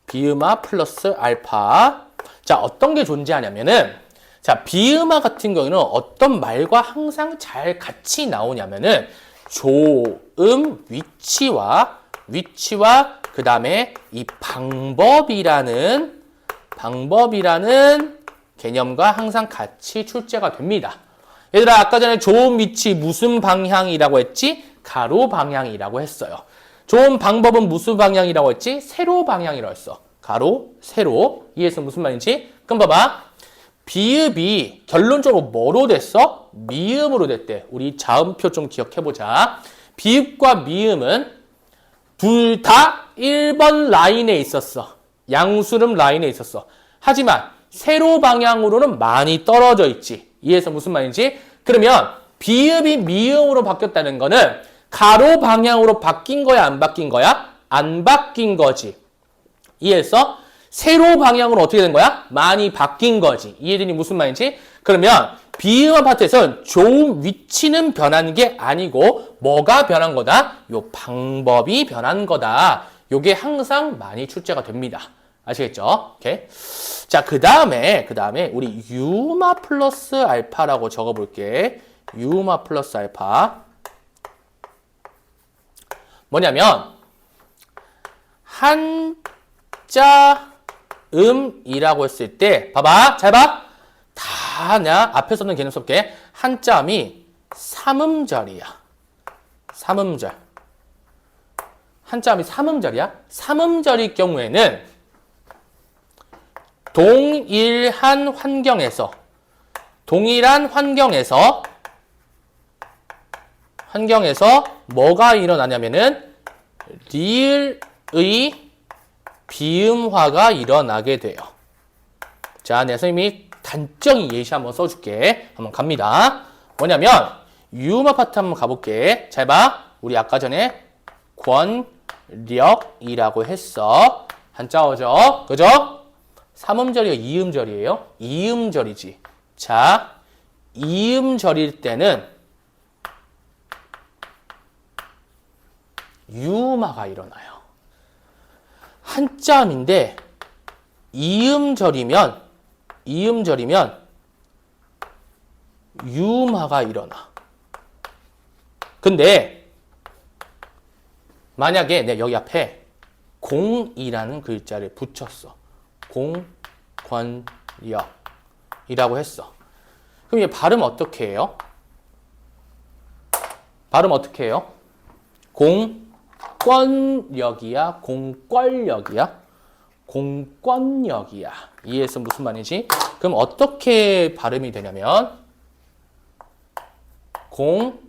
비음화 플러스 알파. 자, 어떤 게 존재하냐면은 자, 비음화 같은 경우는 어떤 말과 항상 잘 같이 나오냐면은 조음 위치와 그 다음에 이 방법이라는 개념과 항상 같이 출제가 됩니다. 얘들아, 아까 전에 조음 위치 무슨 방향이라고 했지? 가로 방향이라고 했어요. 조음 방법은 무슨 방향이라고 했지? 세로 방향이라고 했어. 가로, 세로. 이해해서 무슨 말인지? 그럼 봐봐. 비읍이 결론적으로 뭐로 됐어? 미음으로 됐대. 우리 자음표 좀 기억해보자. 비읍과 미음은 둘 다 1번 라인에 있었어. 양수름 라인에 있었어. 하지만 세로 방향으로는 많이 떨어져 있지. 이해해서 무슨 말인지? 그러면 비읍이 미음으로 바뀌었다는 거는 가로 방향으로 바뀐 거야, 안 바뀐 거야? 안 바뀐 거지. 이해했어? 세로 방향으로 어떻게 된 거야? 많이 바뀐 거지. 이해되니 무슨 말인지? 그러면 비음화 파트에서는 조음 위치는 변한 게 아니고 뭐가 변한 거다? 요 방법이 변한 거다. 요게 항상 많이 출제가 됩니다. 아시겠죠? 오케이. 자, 그 다음에 우리 유마 플러스 알파라고 적어볼게. 유마 플러스 알파. 뭐냐면 한자음이라고 했을 때 봐봐. 잘 봐. 다 그냥 앞에서는 개념 수업게 한자음이 삼음절이야. 삼음절. 한자음이 삼음절이야. 삼음절일 경우에는 동일한 환경에서 뭐가 일어나냐면은 리을의 비음화가 일어나게 돼요. 자, 내 선생님이 단정히 예시 한번 써줄게. 한번 갑니다. 뭐냐면 유마 파트 한번 가볼게. 잘 봐. 우리 아까 전에 권력이라고 했어. 한자어죠. 그죠? 삼음절이가 이음절이에요. 이음절이지. 자, 이음절일 때는 유마가 일어나요. 한자음인데 이음절이면 유마가 일어나. 근데 만약에 내가 여기 앞에 공이라는 글자를 붙였어. 공권력이라고 했어. 그럼 얘 발음 어떻게 해요? 발음 어떻게 해요? 공권력이야? 공권력이야? 공권력이야. 이해해서 무슨 말이지? 그럼 어떻게 발음이 되냐면 공권력.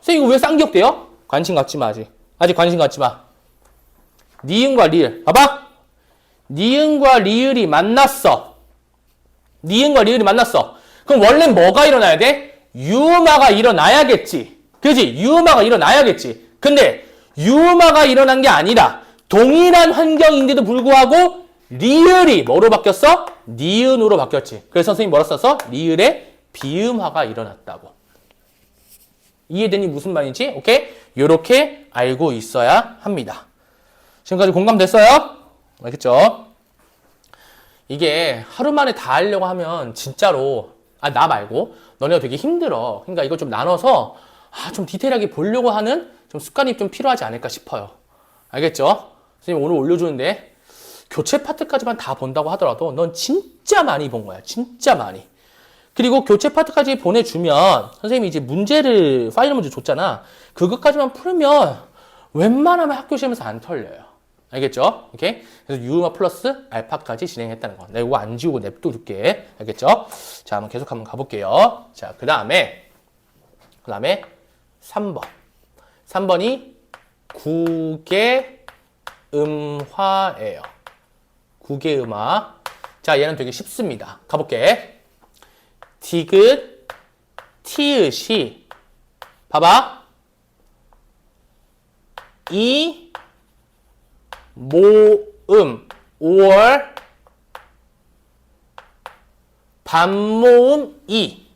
선생님 이거 왜 쌍기역돼요? 관심 갖지 마 아직. 아직 관심 갖지 마. 니은과 리을. 봐봐. 니은과 리을이 만났어. 니은과 리을이 만났어. 그럼 원래 뭐가 일어나야 돼? 유음화가 일어나야겠지. 그지? 유음화가 일어나야겠지. 근데 유음화가 일어난 게 아니라 동일한 환경인데도 불구하고 리을이 뭐로 바뀌었어? 니은으로 바뀌었지. 그래서 선생님이 뭐라 썼어? 리을의 비음화가 일어났다고. 이해되니 무슨 말인지? 오케이? 요렇게 알고 있어야 합니다. 지금까지 공감됐어요? 알겠죠? 이게 하루 만에 다 하려고 하면 진짜로 나 말고 너네가 되게 힘들어. 그러니까 이걸 좀 나눠서 좀 디테일하게 보려고 하는 좀 습관이 좀 필요하지 않을까 싶어요. 알겠죠? 선생님 오늘 올려주는데 교체 파트까지만 다 본다고 하더라도 넌 진짜 많이 본 거야. 진짜 많이. 그리고 교체 파트까지 보내주면 선생님이 이제 파이널 문제 줬잖아. 그것까지만 풀면 웬만하면 학교 시험에서 안 털려요. 알겠죠? 오케이? 그래서 유마 플러스 알파까지 진행했다는 거. 내가 이거 안 지우고 냅둬둘게. 알겠죠? 자, 계속 한번 가볼게요. 자, 그 다음에 3번. 3번이 구개음화예요. 구개음화. 자, 얘는 되게 쉽습니다. 가볼게. 디귿, 티읕이 봐봐. 이 모음 5월 반모음 이.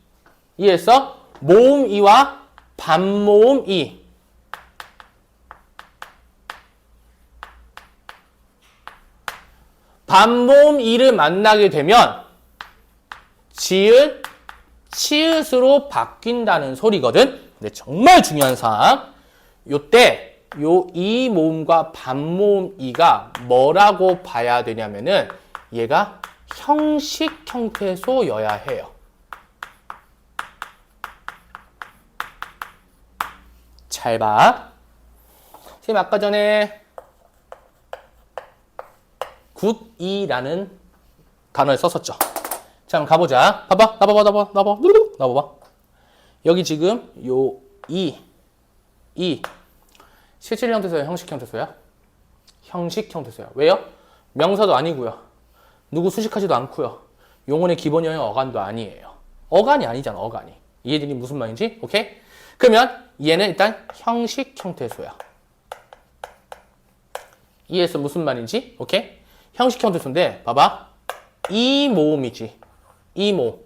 이해했어? 모음 이와 반모음 이. 반모음 이를 만나게 되면 지읒, 치읒으로 바뀐다는 소리거든. 근데 정말 중요한 사항. 요때 요 이 모음과 반모음 이가 뭐라고 봐야 되냐면은 얘가 형식 형태소여야 해요. 잘 봐. 선생님 아까 전에 굿이라는 단어를 썼었죠. 자, 그럼 가보자. 봐봐. 나봐봐. 여기 지금 요 이 실질 형태소야, 형식 형태소야? 형식 형태소야. 왜요? 명사도 아니고요. 누구 수식하지도 않고요. 용언의 기본 형용 어간도 아니에요. 어간이 아니잖아, 어간이. 이해되니 무슨 말인지? 오케이? 그러면 얘는 일단 형식 형태소야. 이해했어? 무슨 말인지? 오케이? 형식 형태소인데 봐봐. 이 모음이지. 이 모음.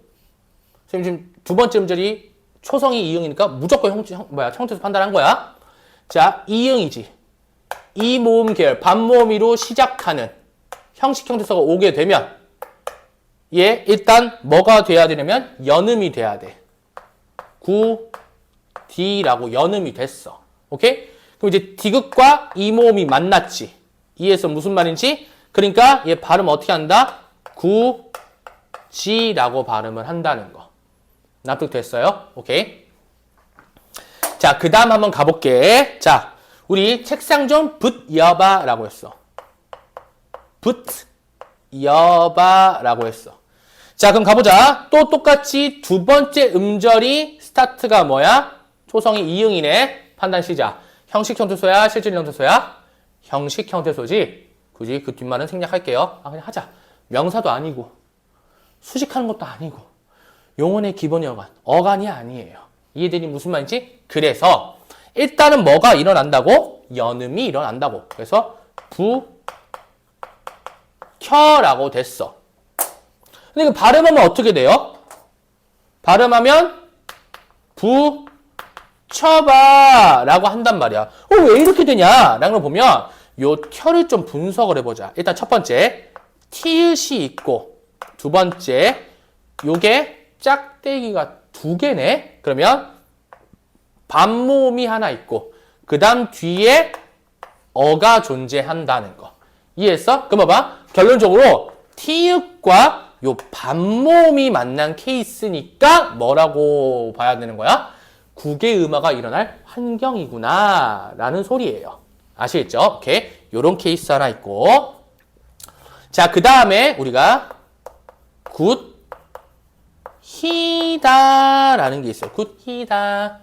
선생님 지금 두 번째 음절이 초성이 이응이니까 무조건 형태소 판단한 거야. 자, 이응이지. 이 모음 계열, 반모음이로 시작하는 형식 형태소가 오게 되면 얘 일단 뭐가 돼야 되냐면 연음이 돼야 돼. 구, 디라고 연음이 됐어. 오케이? 그럼 이제 디귿과 이 모음이 만났지. 이에서 무슨 말인지? 그러니까 얘 발음 어떻게 한다? 구, 지라고 발음을 한다는 거. 납득됐어요? 오케이? 자, 그 다음 한번 가볼게. 자, 우리 책상 좀 붙여봐라고 했어. 붙여봐라고 했어. 자, 그럼 가보자. 또 똑같이 두 번째 음절이 스타트가 뭐야? 초성이 이응이네. 판단 시작. 형식 형태소야? 실질 형태소야? 형식 형태소지. 굳이 그 뒷말은 생략할게요. 그냥 하자. 명사도 아니고 수식하는 것도 아니고 용언의 기본이 어간이 아니에요. 이해되니 무슨 말인지? 그래서 일단은 뭐가 일어난다고? 연음이 일어난다고. 그래서 켜라고 됐어. 근데 그 발음하면 어떻게 돼요? 발음하면 쳐봐라고 한단 말이야. 왜 이렇게 되냐? 라는 걸 보면 요 켜를 좀 분석을 해보자. 일단 첫 번째 티읕이 있고 두 번째 요게 짝대기가 두 개네. 그러면 반모음이 하나 있고 그 다음 뒤에 어가 존재한다는 거. 이해했어? 그럼 봐봐. 결론적으로 티읕과 요 반모음이 만난 케이스니까 뭐라고 봐야 되는 거야? 국외음화가 일어날 환경이구나 라는 소리예요. 아시겠죠? 오케이. 요런 케이스 하나 있고 자, 그 다음에 우리가 굿히다 라는 게 있어요. 굿히다.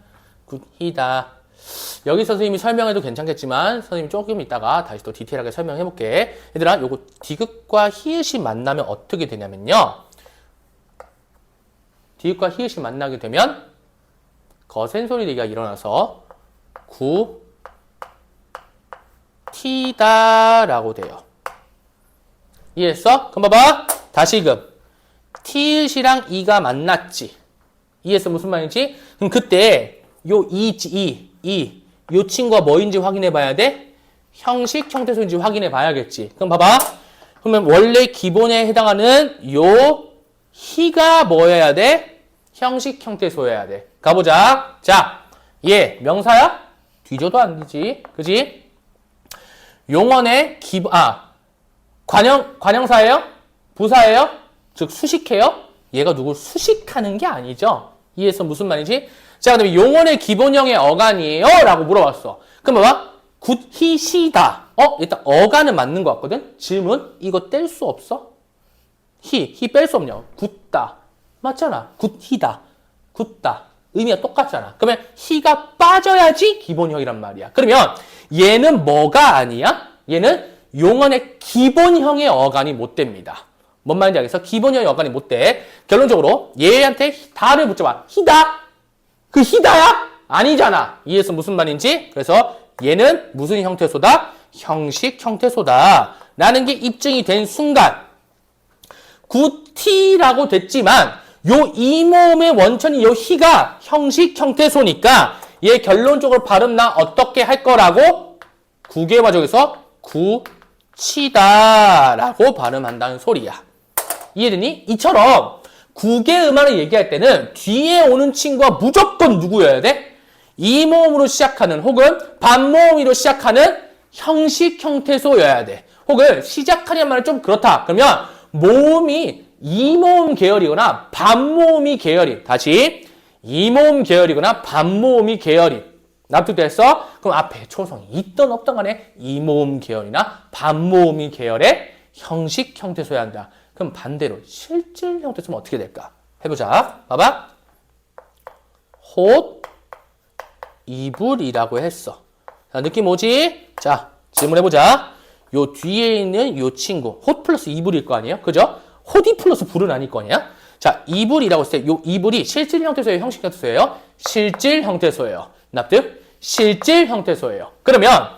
여기서 선생님이 설명해도 괜찮겠지만 선생님이 조금 이따가 다시 또 디테일하게 설명해 볼게. 얘들아, 요거 디귿과 히읗이 만나면 어떻게 되냐면요. 디귿과 히읗이 만나게 되면 거센 소리 내기가 일어나서 티다라고 돼요. 이해했어? 그럼 봐봐. 다시금 티읕이랑 이가 만났지. 이해했어? 무슨 말인지? 그럼 그때 요 요 친구가 뭐인지 확인해 봐야 돼? 형식 형태소인지 확인해 봐야겠지. 그럼 봐봐. 그러면 원래 기본에 해당하는 요 히가 뭐여야 돼? 형식 형태소여야 돼. 가보자. 자, 얘 명사야? 뒤져도 안 되지. 그지? 용언의 관형사예요? 부사예요? 즉 수식해요? 얘가 누굴 수식하는 게 아니죠. 이해해서 무슨 말인지? 자, 그다음에 용언의 기본형의 어간이에요? 라고 물어봤어. 그럼 봐봐. 굿히시다. 일단 어간은 맞는 것 같거든? 질문? 이거 뗄 수 없어? 히 뺄 수 없냐? 굿다. 맞잖아. 굿히다. 굿다. 의미가 똑같잖아. 그러면 히가 빠져야지 기본형이란 말이야. 그러면 얘는 뭐가 아니야? 얘는 용언의 기본형의 어간이 못 됩니다. 뭔 말인지 알겠어? 기본형의 어간이 못 돼. 결론적으로 얘한테 다를 붙여봐. 히다? 그 히다야? 아니잖아. 이해해서 무슨 말인지? 그래서 얘는 무슨 형태소다? 형식 형태소다. 라는 게 입증이 된 순간 굿티라고 됐지만 요 이모음의 원천이 요 히가 형식 형태소니까 얘 결론적으로 발음 나 어떻게 할 거라고? 구개화적에서 구치다라고 발음한다는 소리야. 이해되니? 이처럼 구개음화를 얘기할 때는 뒤에 오는 친구가 무조건 누구여야 돼? 이모음으로 시작하는 혹은 반모음으로 시작하는 형식 형태소여야 돼. 혹은 시작하는 말은 좀 그렇다. 그러면 모음이 이모음 계열이거나 반모음이 계열이. 다시 이모음 계열이거나 반모음이 계열이. 납득됐어? 그럼 앞에 초성이 있던 없던 간에 이모음 계열이나 반모음이 계열의 형식 형태소여야 한다. 그럼 반대로 실질 형태소는 어떻게 될까? 해보자. 봐봐. 홑, 이불이라고 했어. 자, 느낌 오지? 자, 질문해보자. 요 뒤에 있는 요 친구. 홑 플러스 이불일 거 아니에요? 그죠? 홑이 플러스 불은 아닐 거 아니야? 자, 이불이라고 했을 때 요 이불이 실질 형태소예요? 형식 형태소예요? 실질 형태소예요. 납득? 실질 형태소예요. 그러면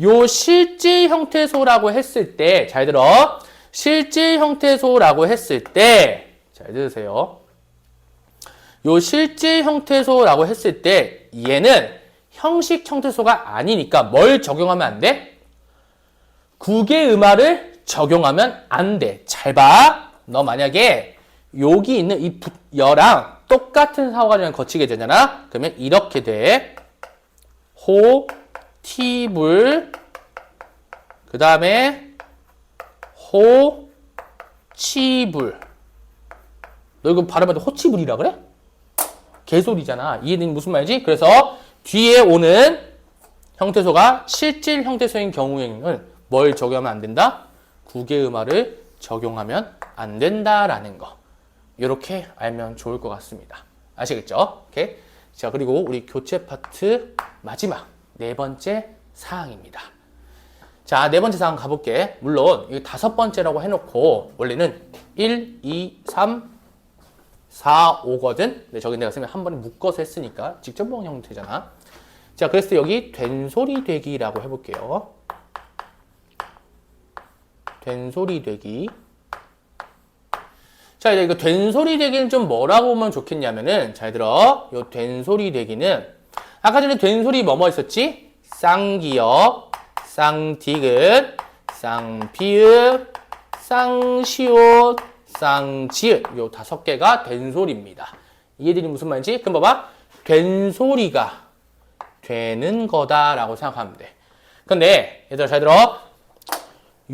요 실질 형태소라고 했을 때 잘 들어. 실질 형태소라고 했을 때, 잘 들으세요. 요 실질 형태소라고 했을 때 얘는 형식 형태소가 아니니까 뭘 적용하면 안 돼? 국의 적용하면 안 돼. 잘 봐. 너 만약에 여기 있는 이 여랑 똑같은 사고과정을 거치게 되잖아. 그러면 이렇게 돼. 호, 티불, 그 다음에 호, 치불. 너 이거 발음할 때 호치불이라 그래? 개소리잖아. 이해되니 무슨 말이지? 그래서 뒤에 오는 형태소가 실질 형태소인 경우에는 뭘 적용하면 안 된다? 국의 적용하면 안 된다라는 거. 이렇게 알면 좋을 것 같습니다. 아시겠죠? 오케이. 자, 그리고 우리 교체 파트 마지막 네 번째 사항입니다. 자, 네 번째 사항 가볼게. 물론 이거 다섯 번째라고 해놓고 원래는 1, 2, 3, 4, 5거든. 근데 저기 내가 쓰면 한 번에 묶어서 했으니까 직접봉 형태잖아. 자, 그래서 여기 된소리 되기라고 해볼게요. 된소리 되기. 자, 이제 이거 된소리 되기는 좀 뭐라고 보면 좋겠냐면은, 잘 들어. 요 된소리 되기는, 아까 전에 된소리 뭐뭐 있었지? 쌍기역, 쌍디귿, 쌍비읍, 쌍시옷, 쌍지읒. 요 다섯 개가 된소리입니다. 이해되니 무슨 말인지? 그럼 봐봐. 된소리가 되는 거다라고 생각하면 돼. 근데, 얘들아 잘 들어.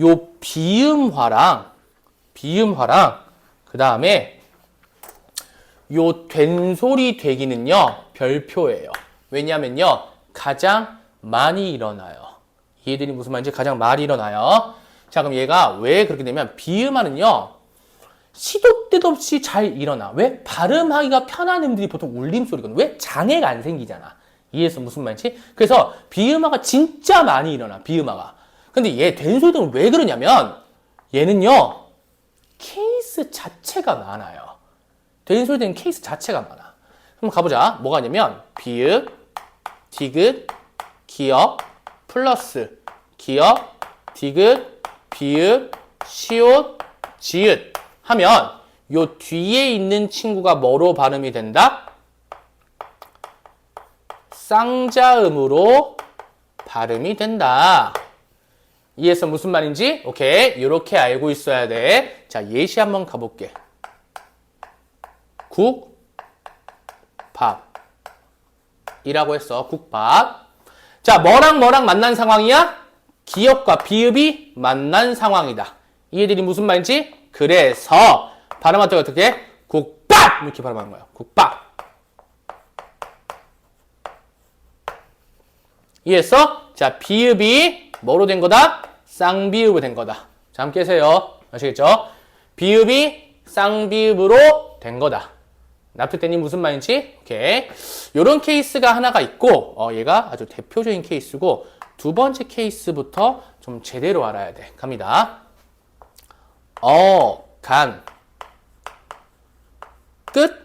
요 비음화랑, 그 다음에 요 된소리 되기는요, 별표예요. 왜냐면요, 가장 많이 일어나요. 얘들이 무슨 말인지 가장 많이 일어나요. 자, 그럼 얘가 왜 그렇게 되면, 비음화는요, 시도 때도 없이 잘 일어나. 왜? 발음하기가 편한 음들이 보통 울림소리거든. 왜? 장애가 안 생기잖아. 이해해서 무슨 말인지? 그래서 비음화가 진짜 많이 일어나, 비음화가. 근데 얘 된소리는 왜 그러냐면, 얘는요, 케이스 자체가 많아요. 된소리는 케이스 자체가 많아. 그럼 가보자. 뭐가 있냐면, 비읍, 디귿, 기역, 플러스, 기역, 디귿, 비읍, 시옷, 지읒 하면, 요 뒤에 있는 친구가 뭐로 발음이 된다? 쌍자음으로 발음이 된다. 이해해서 무슨 말인지? 오케이. 이렇게 알고 있어야 돼. 자, 예시 한번 가볼게. 국, 밥. 이라고 했어. 국밥. 자, 뭐랑 뭐랑 만난 상황이야? 기역과 비읍이 만난 상황이다. 이해들이 무슨 말인지? 그래서 발음할 때 어떻게? 국밥! 이렇게 발음하는 거야. 국밥. 이해했어? 자, 비읍이 뭐로 된 거다? 쌍비읍으로 된 거다. 자, 함께 하세요. 아시겠죠? 비읍이 쌍비읍으로 된 거다. 납득되니 무슨 말인지? 오케이. 요런 케이스가 하나가 있고, 얘가 아주 대표적인 케이스고, 두 번째 케이스부터 좀 제대로 알아야 돼. 갑니다. 간, 끝,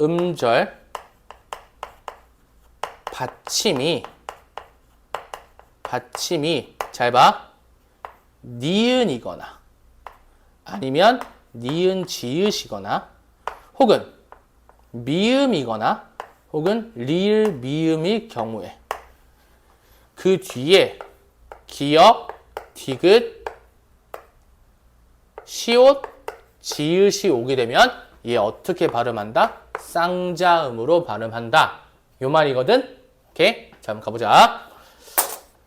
음절, 받침이 잘 봐. 니은이거나 아니면 니은 지읒이거나 혹은 미음이거나 혹은 리을 미음일 경우에 그 뒤에 기역, 디귿, 시옷, 지읒이 오게 되면 얘 어떻게 발음한다? 쌍자음으로 발음한다. 요 말이거든. 오케이? 자, 한번 가보자.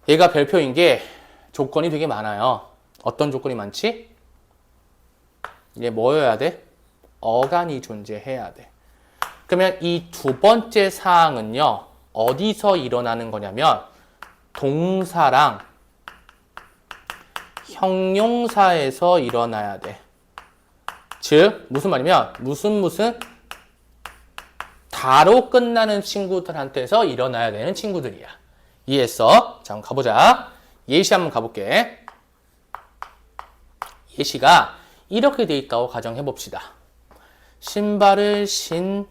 얘가 별표인 게 조건이 되게 많아요. 어떤 조건이 많지? 얘 뭐여야 돼? 어간이 존재해야 돼. 그러면 이 두 번째 사항은요, 어디서 일어나는 거냐면, 동사랑 형용사에서 일어나야 돼. 즉, 무슨 말이면, 무슨 다로 끝나는 친구들한테서 일어나야 되는 친구들이야. 이해했어? 자, 한번 가보자. 예시 한번 가볼게. 예시가 이렇게 돼 있다고 가정해봅시다. 신발을 신다.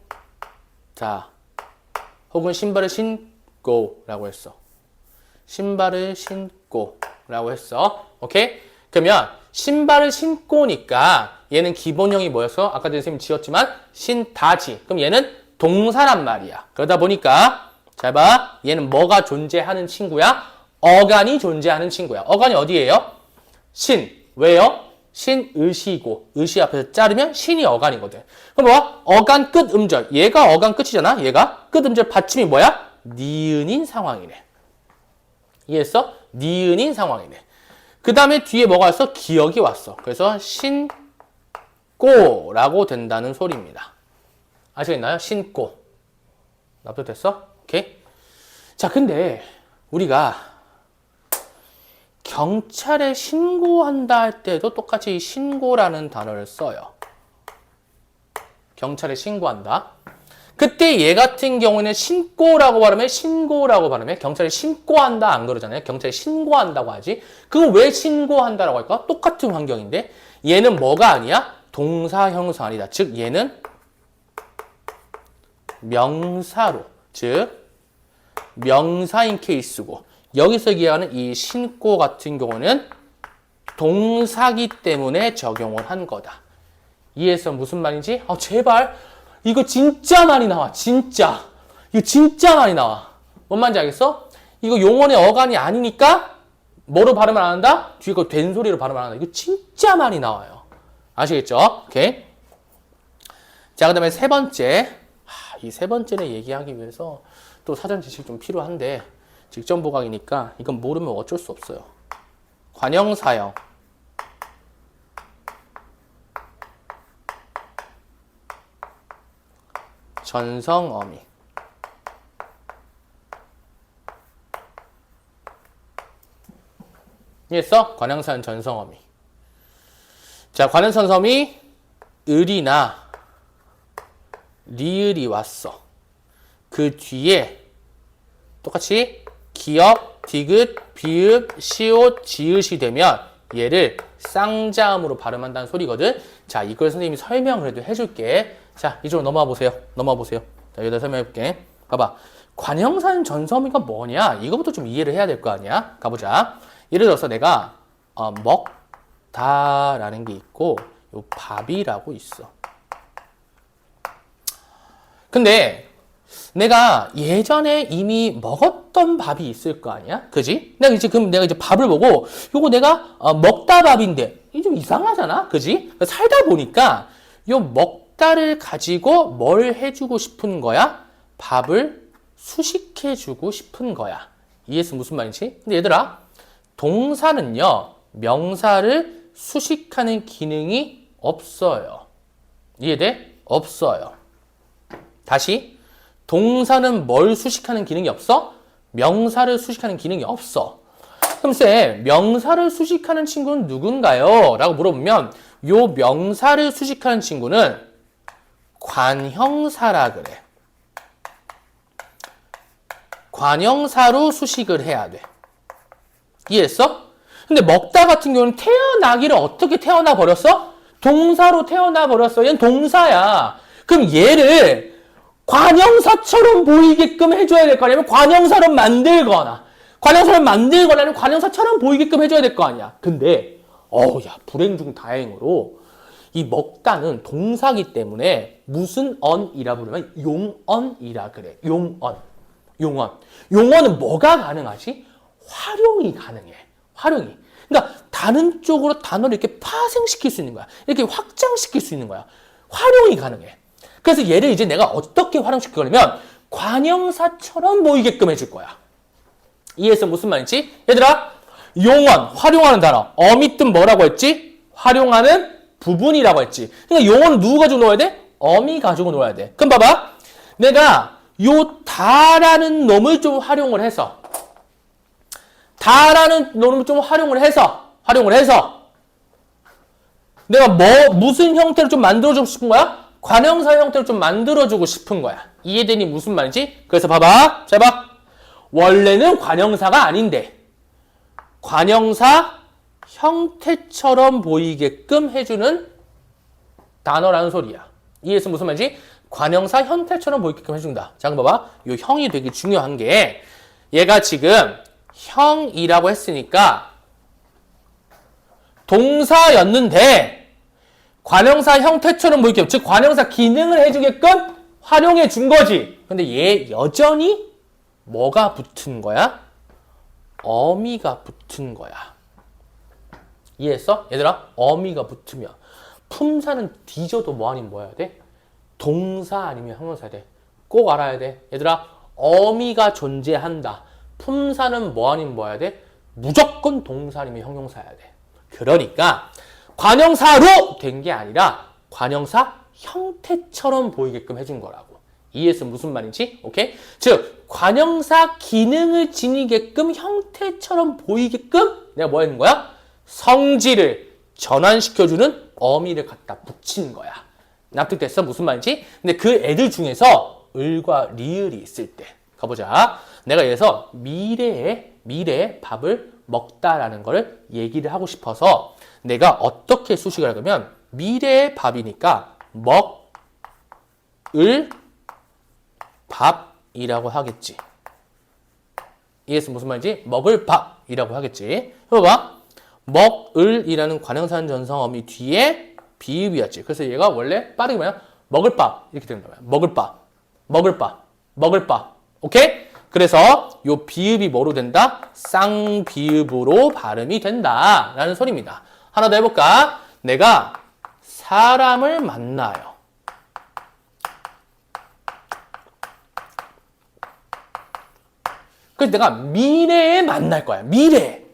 혹은 신발을 신고 라고 했어. 신발을 신고 라고 했어. 오케이? 그러면 신발을 신고니까 얘는 기본형이 뭐였어? 아까 전에 선생님이 지었지만 신다지. 그럼 얘는 동사란 말이야. 그러다 보니까 잘 봐. 얘는 뭐가 존재하는 친구야? 어간이 존재하는 친구야. 어간이 어디예요? 신. 왜요? 신의시고 의시 앞에서 자르면 신이 어간이거든. 그럼 뭐야? 어간 끝 음절. 얘가 어간 끝이잖아. 얘가 끝 음절 받침이 뭐야? 니은인 상황이네. 이해했어? 니은인 상황이네. 그 다음에 뒤에 뭐가 왔어? 기억이 왔어. 그래서 신고라고 된다는 소리입니다. 아시겠나요? 신고. 납득됐어? 오케이? 자, 근데 우리가 경찰에 신고한다 할 때도 똑같이 이 신고라는 단어를 써요. 경찰에 신고한다. 그때 얘 같은 경우는 신고라고 발음해, 신고라고 발음해. 경찰에 신고한다 안 그러잖아요. 경찰에 신고한다고 하지. 그거 왜 신고한다라고 할까? 똑같은 환경인데 얘는 뭐가 아니야? 동사 형용사 아니다. 즉 얘는 명사로, 즉 명사인 케이스고 여기서 얘기하는 이 신고 같은 경우는 동사기 때문에 적용을 한 거다. 이해해서 무슨 말인지? 제발 이거 진짜 많이 나와. 진짜. 이거 진짜 많이 나와. 뭔 말인지 알겠어? 이거 용언의 어간이 아니니까 뭐로 발음을 안 한다? 뒤에 거 된 소리로 발음을 안 한다. 이거 진짜 많이 나와요. 아시겠죠? 오케이. 자, 그 다음에 세 번째. 이 세 번째를 얘기하기 위해서 또 사전 지식이 좀 필요한데 직전 보강이니까 이건 모르면 어쩔 수 없어요. 관형사형. 전성어미. 이해했어? 관형사형 전성어미. 자, 관형전성어미 을이나 리을이 왔어. 그 뒤에 똑같이 기역, 디귿, 비읍, 시옷, 지읒이 되면 얘를 쌍자음으로 발음한다는 소리거든. 자, 이걸 선생님이 설명을 해도 해줄게. 자, 이쪽으로 넘어와 보세요. 넘어와 보세요. 자, 여기다 설명해볼게. 봐봐. 관형사형 전성어미가 뭐냐? 이거부터 좀 이해를 해야 될 거 아니야? 가보자. 예를 들어서 내가 먹다라는 게 있고 요 밥이라고 있어. 근데 내가 예전에 이미 먹었던 밥이 있을 거 아니야? 그지? 내가 이제 밥을 보고 요거 내가 먹다 밥인데 이게 좀 이상하잖아? 그지? 살다 보니까 요 먹다를 가지고 뭘 해주고 싶은 거야? 밥을 수식해주고 싶은 거야. 이해했어? 무슨 말인지? 근데 얘들아, 동사는요, 명사를 수식하는 기능이 없어요. 이해돼? 없어요. 다시, 동사는 뭘 수식하는 기능이 없어? 명사를 수식하는 기능이 없어. 그럼 쌤, 명사를 수식하는 친구는 누군가요? 라고 물어보면 요 명사를 수식하는 친구는 관형사라 그래. 관형사로 수식을 해야 돼. 이해했어? 근데 먹다 같은 경우는 태어나기를 어떻게 태어나 버렸어? 동사로 태어나 버렸어. 얘는 동사야. 그럼 얘를 관형사처럼 보이게끔 해줘야 될 거 아니야? 관형사로 만들거나 아니면 관형사처럼 보이게끔 해줘야 될 거 아니야? 근데 야, 불행 중 다행으로 이 먹다는 동사기 때문에 무슨 언이라 부르면 용언이라 그래. 용언은 뭐가 가능하지? 활용이 가능해. 활용이. 그러니까 다른 쪽으로 단어를 이렇게 파생시킬 수 있는 거야. 이렇게 확장시킬 수 있는 거야. 활용이 가능해. 그래서 얘를 이제 내가 어떻게 활용시킬 거냐면 관형사처럼 보이게끔 해줄 거야. 이해해서 무슨 말인지? 얘들아, 용언, 활용하는 단어. 어미 뜻 뭐라고 했지? 활용하는 부분이라고 했지. 그러니까 용언은 누구 가지고 넣어야 돼? 어미 가지고 넣어야 돼. 그럼 봐봐. 내가 요 다라는 놈을 좀 활용을 해서 내가 무슨 형태로 좀 만들어주고 싶은 거야? 관형사 형태로 좀 만들어주고 싶은 거야. 이해되니 무슨 말인지? 그래서 봐봐. 잘 봐. 원래는 관형사가 아닌데 관형사 형태처럼 보이게끔 해주는 단어라는 소리야. 이해해서 무슨 말인지? 관형사 형태처럼 보이게끔 해준다. 자, 그럼 봐봐. 이 형이 되게 중요한 게 얘가 지금 형이라고 했으니까 동사였는데 관형사 형태처럼 보이게끔, 즉 관형사 기능을 해주게끔 활용해 준 거지. 근데 얘 여전히 뭐가 붙은 거야? 어미가 붙은 거야. 이해했어? 얘들아, 어미가 붙으면 품사는 뒤져도 뭐 아니면 뭐 해야 돼? 동사 아니면 형용사야 돼. 꼭 알아야 돼. 얘들아, 어미가 존재한다. 품사는 뭐 아니면 뭐 해야 돼? 무조건 동사 아니면 형용사야 돼. 그러니까 관형사로 된 게 아니라 관형사 형태처럼 보이게끔 해준 거라고. 이해했어? 무슨 말인지? 오케이? 즉 관형사 기능을 지니게끔 형태처럼 보이게끔 내가 뭐 하는 거야? 성질을 전환시켜주는 어미를 갖다 붙인 거야. 납득됐어? 무슨 말인지? 근데 그 애들 중에서 을과 리을이 있을 때 가보자. 내가 그래서 미래에 밥을 먹다라는 거를 얘기를 하고 싶어서 내가 어떻게 수식을 하냐면 미래의 밥이니까 먹을 밥이라고 하겠지. 이해했어? 무슨 말인지? 먹을 밥이라고 하겠지. 봐봐. 먹을이라는 관형사는 전성 어미 뒤에 비읍이었지. 그래서 얘가 원래 빠르게 뭐냐? 먹을 밥 이렇게 되는 거야. 먹을 밥, 먹을 밥, 먹을 밥. 오케이? 그래서 요 비읍이 뭐로 된다? 쌍비읍으로 발음이 된다 라는 소리입니다. 하나 더 해볼까? 내가 사람을 만나요. 그래서 내가 미래에 만날 거야. 미래에.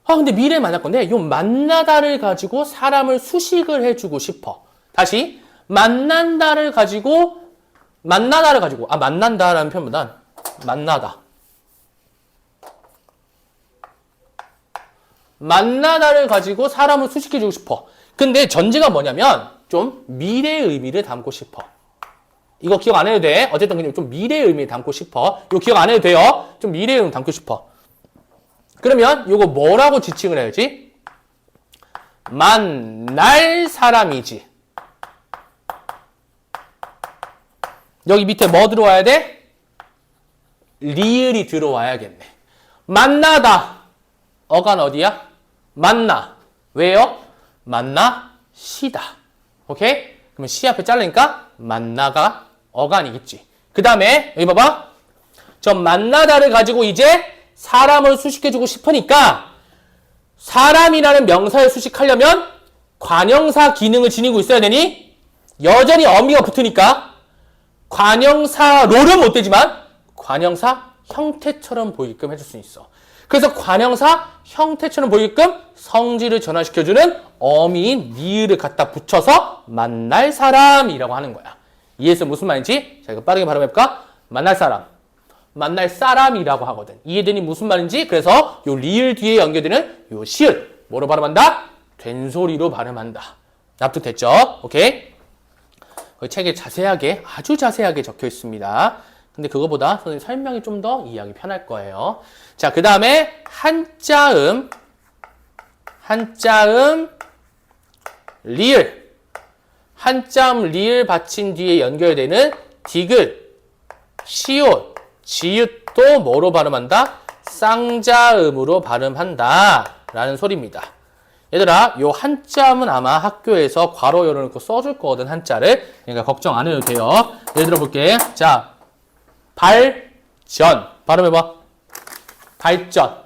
근데 미래에 만날 건데 요 만나다를 가지고 사람을 수식을 해주고 싶어. 다시 만난다를 가지고 만난다라는 표현보단 만나다를 가지고 사람을 수식해주고 싶어. 근데 전제가 뭐냐면 좀 미래의 의미를 담고 싶어. 이거 기억 안 해도 돼. 어쨌든 그냥 좀 미래의 의미를 담고 싶어. 이거 기억 안 해도 돼요. 좀 미래의 의미를 담고 싶어. 그러면 이거 뭐라고 지칭을 해야지? 만날 사람이지. 여기 밑에 뭐 들어와야 돼? 리을이 들어와야겠네. 만나다. 어간 어디야? 만나. 왜요? 만나시다. 오케이? 그러면 시 앞에 자르니까 만나가 어간이겠지. 그 다음에 여기 봐봐. 저 만나다를 가지고 이제 사람을 수식해주고 싶으니까 사람이라는 명사를 수식하려면 관형사 기능을 지니고 있어야 되니 여전히 어미가 붙으니까 관형사로는 못 되지만 관형사 형태처럼 보이게끔 해줄 수 있어. 그래서 관형사 형태처럼 보이게끔 성질을 전환시켜주는 어미인 니을을 갖다 붙여서 만날 사람이라고 하는 거야. 이해했어? 무슨 말인지? 자, 이거 빠르게 발음해볼까? 만날 사람. 만날 사람이라고 하거든. 이해되니 무슨 말인지? 그래서 요 리을 뒤에 연결되는 요 시을 뭐로 발음한다? 된소리로 발음한다. 납득됐죠? 오케이? 책에 자세하게, 아주 자세하게 적혀 있습니다. 근데 그거보다 선생님 설명이 좀 더 이해하기 편할 거예요. 자, 그 다음에 한자음 리을. 한자음 리을 받친 뒤에 연결되는 디귿, 시옷, 지읒도 뭐로 발음한다? 쌍자음으로 발음한다 라는 소리입니다. 얘들아, 요 한자음은 아마 학교에서 괄호 열어놓고 써줄 거거든, 한자를. 그러니까 걱정 안 해도 돼요. 예를 들어 볼게. 자, 발전. 발음해봐. 발전.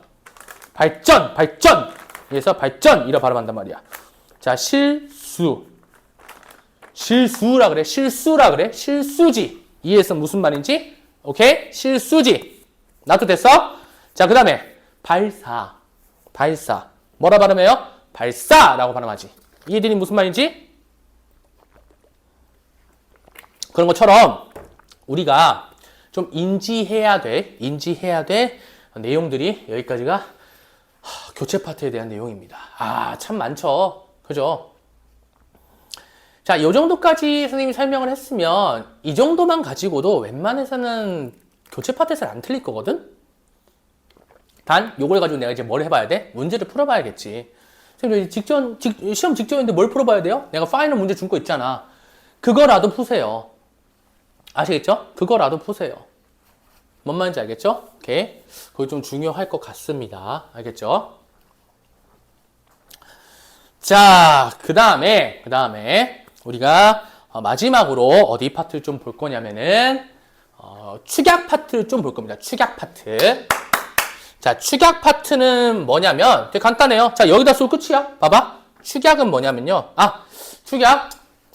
그래서 발전이라 발음한단 말이야. 자, 실수라 그래. 실수지. 이해했어? 무슨 말인지? 오케이? 실수지. 나도 됐어? 자, 그 다음에 발사. 뭐라 발음해요? 발사라고 발음하지. 이해되니 무슨 말인지? 그런 것처럼 우리가 좀 인지해야 될 내용들이 여기까지가 교체 파트에 대한 내용입니다. 참 많죠. 그죠? 자, 요 정도까지 선생님이 설명을 했으면 이 정도만 가지고도 웬만해서는 교체 파트에서 안 틀릴 거거든? 단, 요걸 가지고 내가 이제 뭘 해봐야 돼? 문제를 풀어봐야겠지. 선생님, 시험 직전인데 뭘 풀어봐야 돼요? 내가 파이널 문제 준 거 있잖아. 그거라도 푸세요. 아시겠죠? 그거라도 푸세요. 뭔 말인지 알겠죠? 오케이. 그거 좀 중요할 것 같습니다. 알겠죠? 자, 그 다음에 우리가 마지막으로 어디 파트를 좀 볼 거냐면은 축약 파트를 좀 볼 겁니다. 축약 파트. 자, 축약 파트는 뭐냐면 되게 간단해요. 자, 여기다 쏠 끝이야. 봐봐. 축약은 뭐냐면요. 축약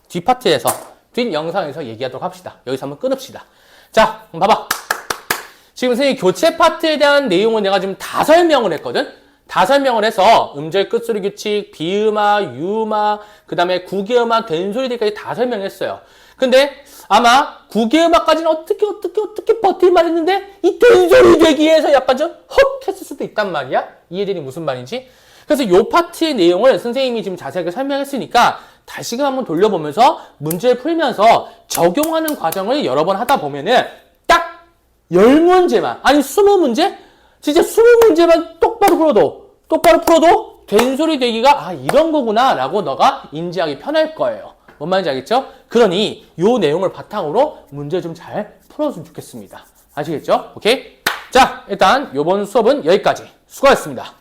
뒷파트에서 뒷 영상에서 얘기하도록 합시다. 여기서 한번 끊읍시다. 자, 봐봐. 지금 선생님 교체 파트에 대한 내용은 내가 지금 다 설명을 했거든. 다 설명을 해서 음절 끝소리 규칙, 비음아, 유음아, 그 다음에 구개음아, 된소리들까지 다 설명했어요. 근데 아마 구개음아까지는 어떻게 버틸만 했는데 이 된소리 되기에서 약간 좀 헉 했을 수도 있단 말이야. 이해되니 무슨 말인지? 그래서 요 파트의 내용을 선생님이 지금 자세하게 설명했으니까 다시금 한번 돌려보면서 문제를 풀면서 적용하는 과정을 여러 번 하다 보면은 딱 10문제만, 아니 20문제? 진짜 20문제만 똑바로 풀어도 된소리 되기가 이런 거구나 라고 너가 인지하기 편할 거예요. 뭔 말인지 알겠죠? 그러니 요 내용을 바탕으로 문제 좀 잘 풀어주면 좋겠습니다. 아시겠죠? 오케이? 자, 일단 요번 수업은 여기까지. 수고하셨습니다.